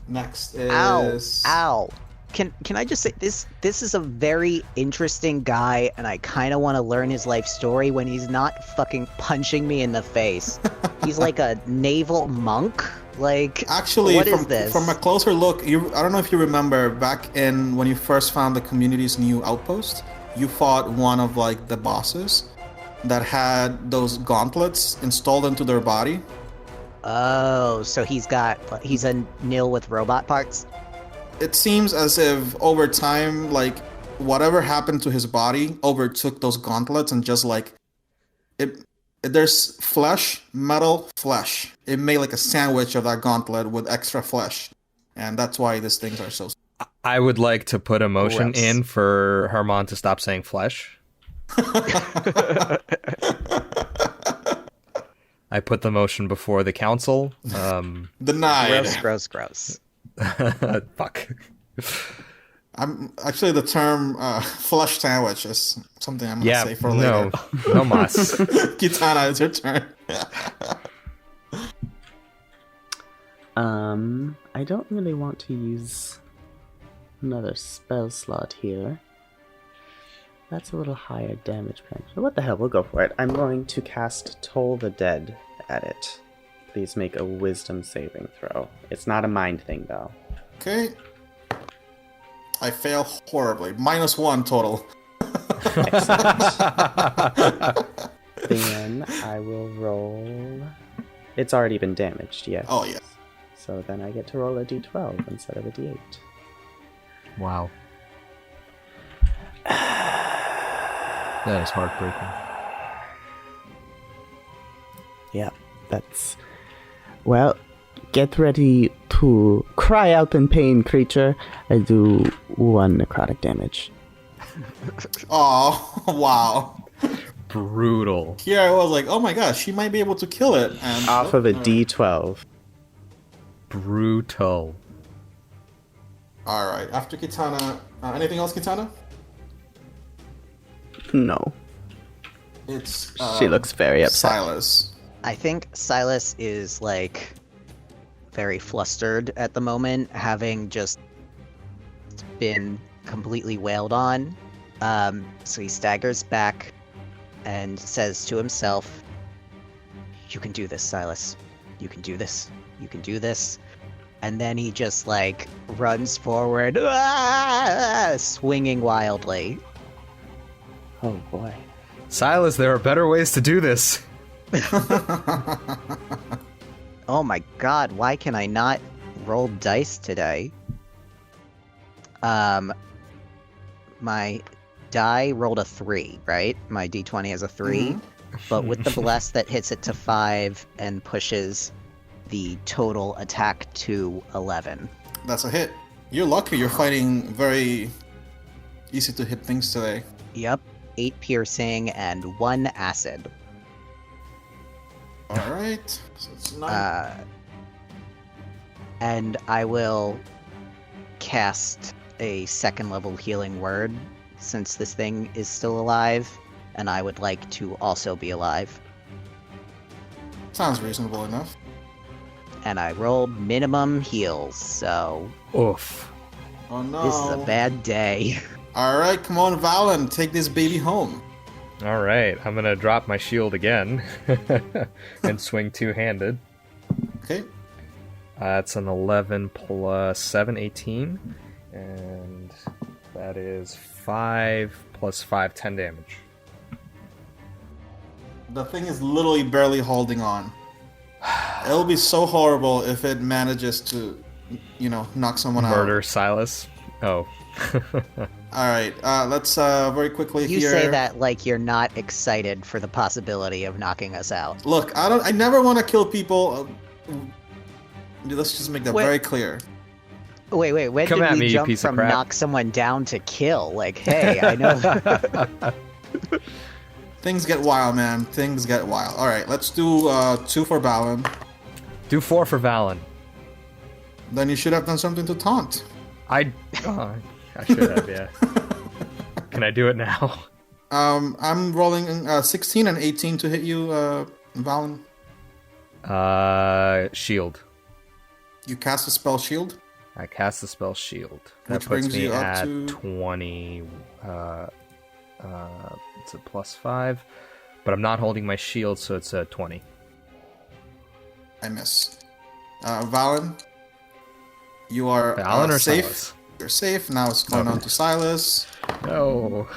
Next is... Ow! Can I just say, this is a very interesting guy, and I kind of want to learn his life story when he's not fucking punching me in the face. He's like a naval monk? Like, actually, what is this? From a closer look, I don't know if you remember, back in when you first found the community's new outpost, you fought one of, like, the bosses that had those gauntlets installed into their body. Oh, so he's a nil with robot parts? It seems as if over time, like, whatever happened to his body overtook those gauntlets and just, like, there's flesh, metal, flesh. It made, like, a sandwich of that gauntlet with extra flesh. And that's why these things are so... I would like to put a motion in for Germán to stop saying flesh. I put the motion before the council. Denied. Gross. Fuck. I'm actually the term flesh sandwich is something I'm gonna say for later. No mas. Quitana, it's your turn. I don't really want to use another spell slot here. That's a little higher damage penalty. What the hell, we'll go for it. I'm going to cast Toll the Dead at it. Please make a wisdom saving throw. It's not a mind thing, though. Okay. I fail horribly. -1 total. Excellent. Then I will roll... It's already been damaged, yes. Oh, yeah. So then I get to roll a d12 instead of a d8. Wow. That is heartbreaking. Yeah, that's... Well, get ready to cry out in pain, creature. I do 1 necrotic damage. Oh, wow. Brutal. Here I was like, oh my gosh, she might be able to kill it. And Off of a d12. Brutal. Alright, after Quitana... anything else, Quitana? No. It's... she looks very upset. Sylas. I think Sylas is, like, very flustered at the moment, having just been completely wailed on. So he staggers back and says to himself, "You can do this, Sylas. You can do this. You can do this." And then he just, like, runs forward, swinging wildly. Oh boy. Sylas, there are better ways to do this. Oh my god, why can I not roll dice today? My die rolled a 3, right? My d20 has a 3. Mm-hmm. But with the bless that hits it to 5 and pushes the total attack to 11. That's a hit. You're lucky you're fighting very easy to hit things today. Yep. 8 piercing and 1 acid. Alright. So it's 9. And I will cast a 2nd level healing word since this thing is still alive, and I would like to also be alive. Sounds reasonable enough. And I rolled minimum heals, so... Oof. Oh no. This is a bad day. Alright, come on, Valen, take this baby home. Alright, I'm gonna drop my shield again and swing two-handed. Okay. That's an 11 plus 7, 18. And that is 5 plus 5, 10 damage. The thing is literally barely holding on. It'll be so horrible if it manages to, knock someone out. Murder Sylas. Oh. Alright, let's very quickly You here... say that like you're not excited for the possibility of knocking us out. Look, I never want to kill people Let's just make that very clear. Wait. When Come did at we me, you jump piece of from crap. knock someone down to kill? Like, hey, I know. Things get wild, man. Things get wild. All right, let's do 2 for Valen. Do 4 for Valen. Then you should have done something to taunt. I should have, yeah. Can I do it now? I'm rolling 16 and 18 to hit you, Valen. Shield. You cast a spell shield. I cast the spell shield. That Which puts brings me you up at to 20. It's a +5, but I'm not holding my shield, so it's a 20. I miss. Valen, you are Valen or safe. Sylas? You're safe. Now it's going on to Sylas. No.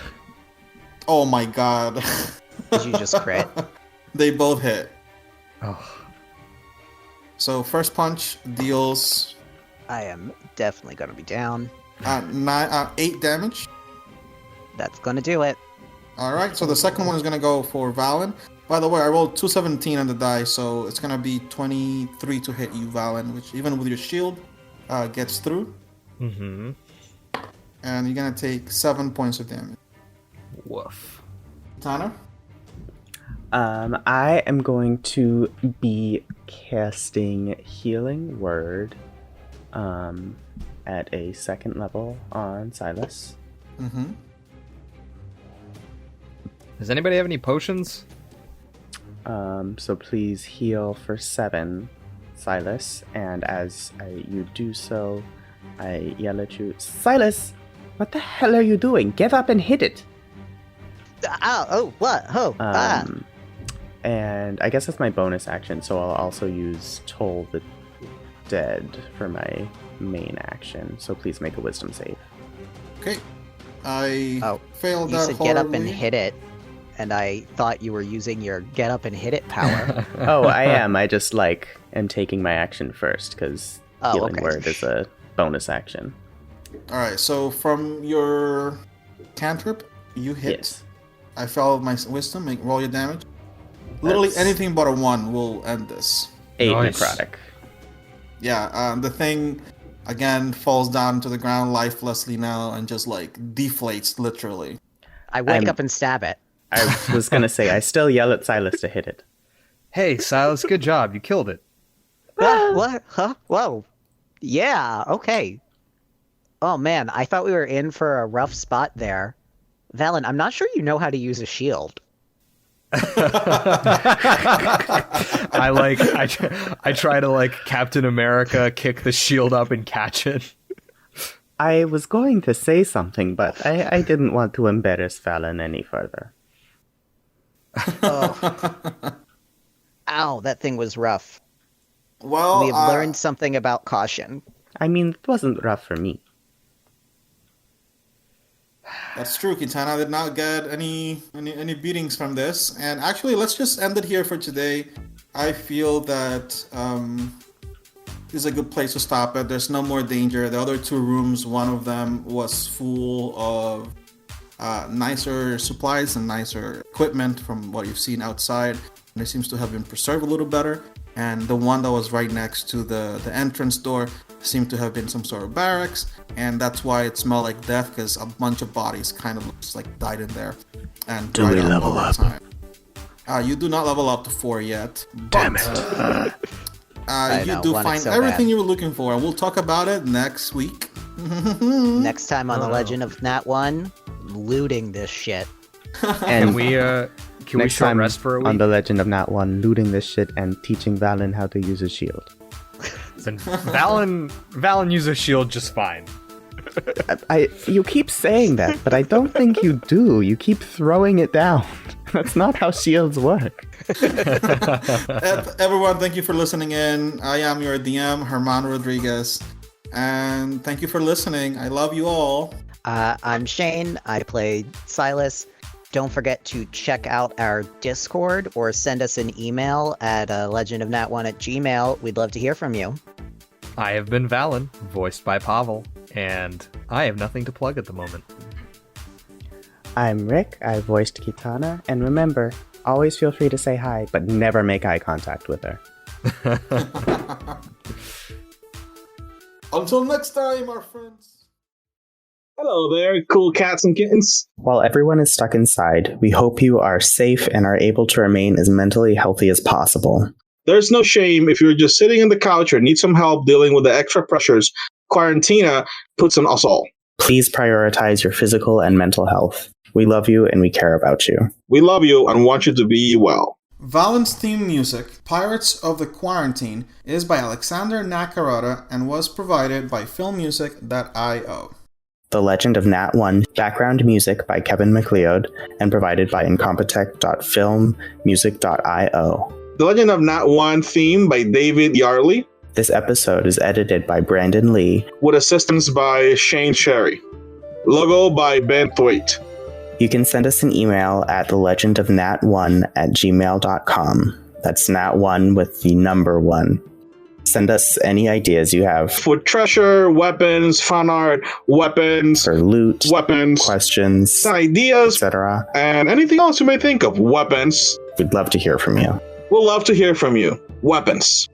Oh my god. Did you just crit? They both hit. Oh. So first punch deals I am definitely gonna be down. 8 damage. That's gonna do it. All right. So the second one is gonna go for Valen. By the way, I rolled 217 on the die, so it's gonna be 23 to hit you, Valen, which even with your shield gets through. Mm-hmm. And you're gonna take 7 points of damage. Woof. Quintana? I am going to be casting Healing Word at a 2nd level on Sylas. Mm-hmm. Does anybody have any potions? So please heal for 7, Sylas, and as you do so, I yell at you, Sylas, what the hell are you doing? Get up and hit it! What? And I guess that's my bonus action, so I'll also use Toll the Dead for my main action. So please make a wisdom save. Okay. I failed You that said get up and horribly. hit it, and I thought you were using your get up and hit it power. Oh, I am. I just am taking my action first because Healing okay. Word is a bonus action. All right. So from your cantrip, you hit. Yes. I failed my wisdom. Roll your damage. Literally That's- anything but a 1 will end this. 8 Nice. necrotic. Yeah. The thing again falls down to the ground lifelessly now and just deflates literally. I wake I'm- up and stab it. I was going to say, I still yell at Sylas to hit it. Hey, Sylas, good job. You killed it. What? Huh? Whoa. Yeah, okay. Oh man, I thought we were in for a rough spot there. Valen, I'm not sure you know how to use a shield. I try to Captain America kick the shield up and catch it. I was going to say something, but I didn't want to embarrass Valen any further. Ow, that thing was rough. Well, We've learned something about caution. I mean, it wasn't rough for me. that's true. Quintana did not get any beatings from this. And actually, let's just end it here for today. I feel that this is a good place to stop it. There's no more danger. The other 2 rooms, one of them was full of nicer supplies and nicer equipment from what you've seen outside. And it seems to have been preserved a little better. And the one that was right next to the entrance door seemed to have been some sort of barracks. And that's why it smelled like death, because a bunch of bodies kind of looks like died in there. And Do we dried out level over up? time. You do not level up to 4 yet. Damn but, it. You know, do want it find so everything bad. you were looking for. And we'll talk about it next week. Next time on The Legend of Nat 1, looting this shit. And Can we next short time rest for a week? on The Legend of Nat 1, looting this shit and teaching Valen how to use a shield. Then Valen uses a shield just fine. You keep saying that, but I don't think you do. You keep throwing it down. That's not how shields work. Everyone, thank you for listening in. I am your DM, Germán Rodriguez. And thank you for listening. I love you all. I'm Shane. I play Sylas. Don't forget to check out our Discord or send us an email at legendofnat1@gmail.com. We'd love to hear from you. I have been Valen, voiced by Pavel, and I have nothing to plug at the moment. I'm Rick. I voiced Quitana. And remember, always feel free to say hi, but never make eye contact with her. Until next time, our friends. Hello there, cool cats and kittens. While everyone is stuck inside, we hope you are safe and are able to remain as mentally healthy as possible. There's no shame if you're just sitting on the couch or need some help dealing with the extra pressures Quintana puts on us all. Please prioritize your physical and mental health. We love you and we care about you. We love you and want you to be well. Valen's theme music, Pirates of the Quarantine, is by Alexander Nakarada and was provided by filmmusic.io. The Legend of Nat 1, background music by Kevin MacLeod and provided by incompetech.filmmusic.io. The Legend of Nat 1 theme by David Yarley. This episode is edited by Brandon Lee. With assistance by Shane Sherry. Logo by Ben Thwaite. You can send us an email at thelegendofnat1@gmail.com. That's Nat1 with the number 1. Send us any ideas you have. For treasure, weapons, fan art, weapons, for loot, weapons, questions, ideas, etc. And anything else you may think of. Weapons. We'd love to hear from you. We'll love to hear from you. Weapons.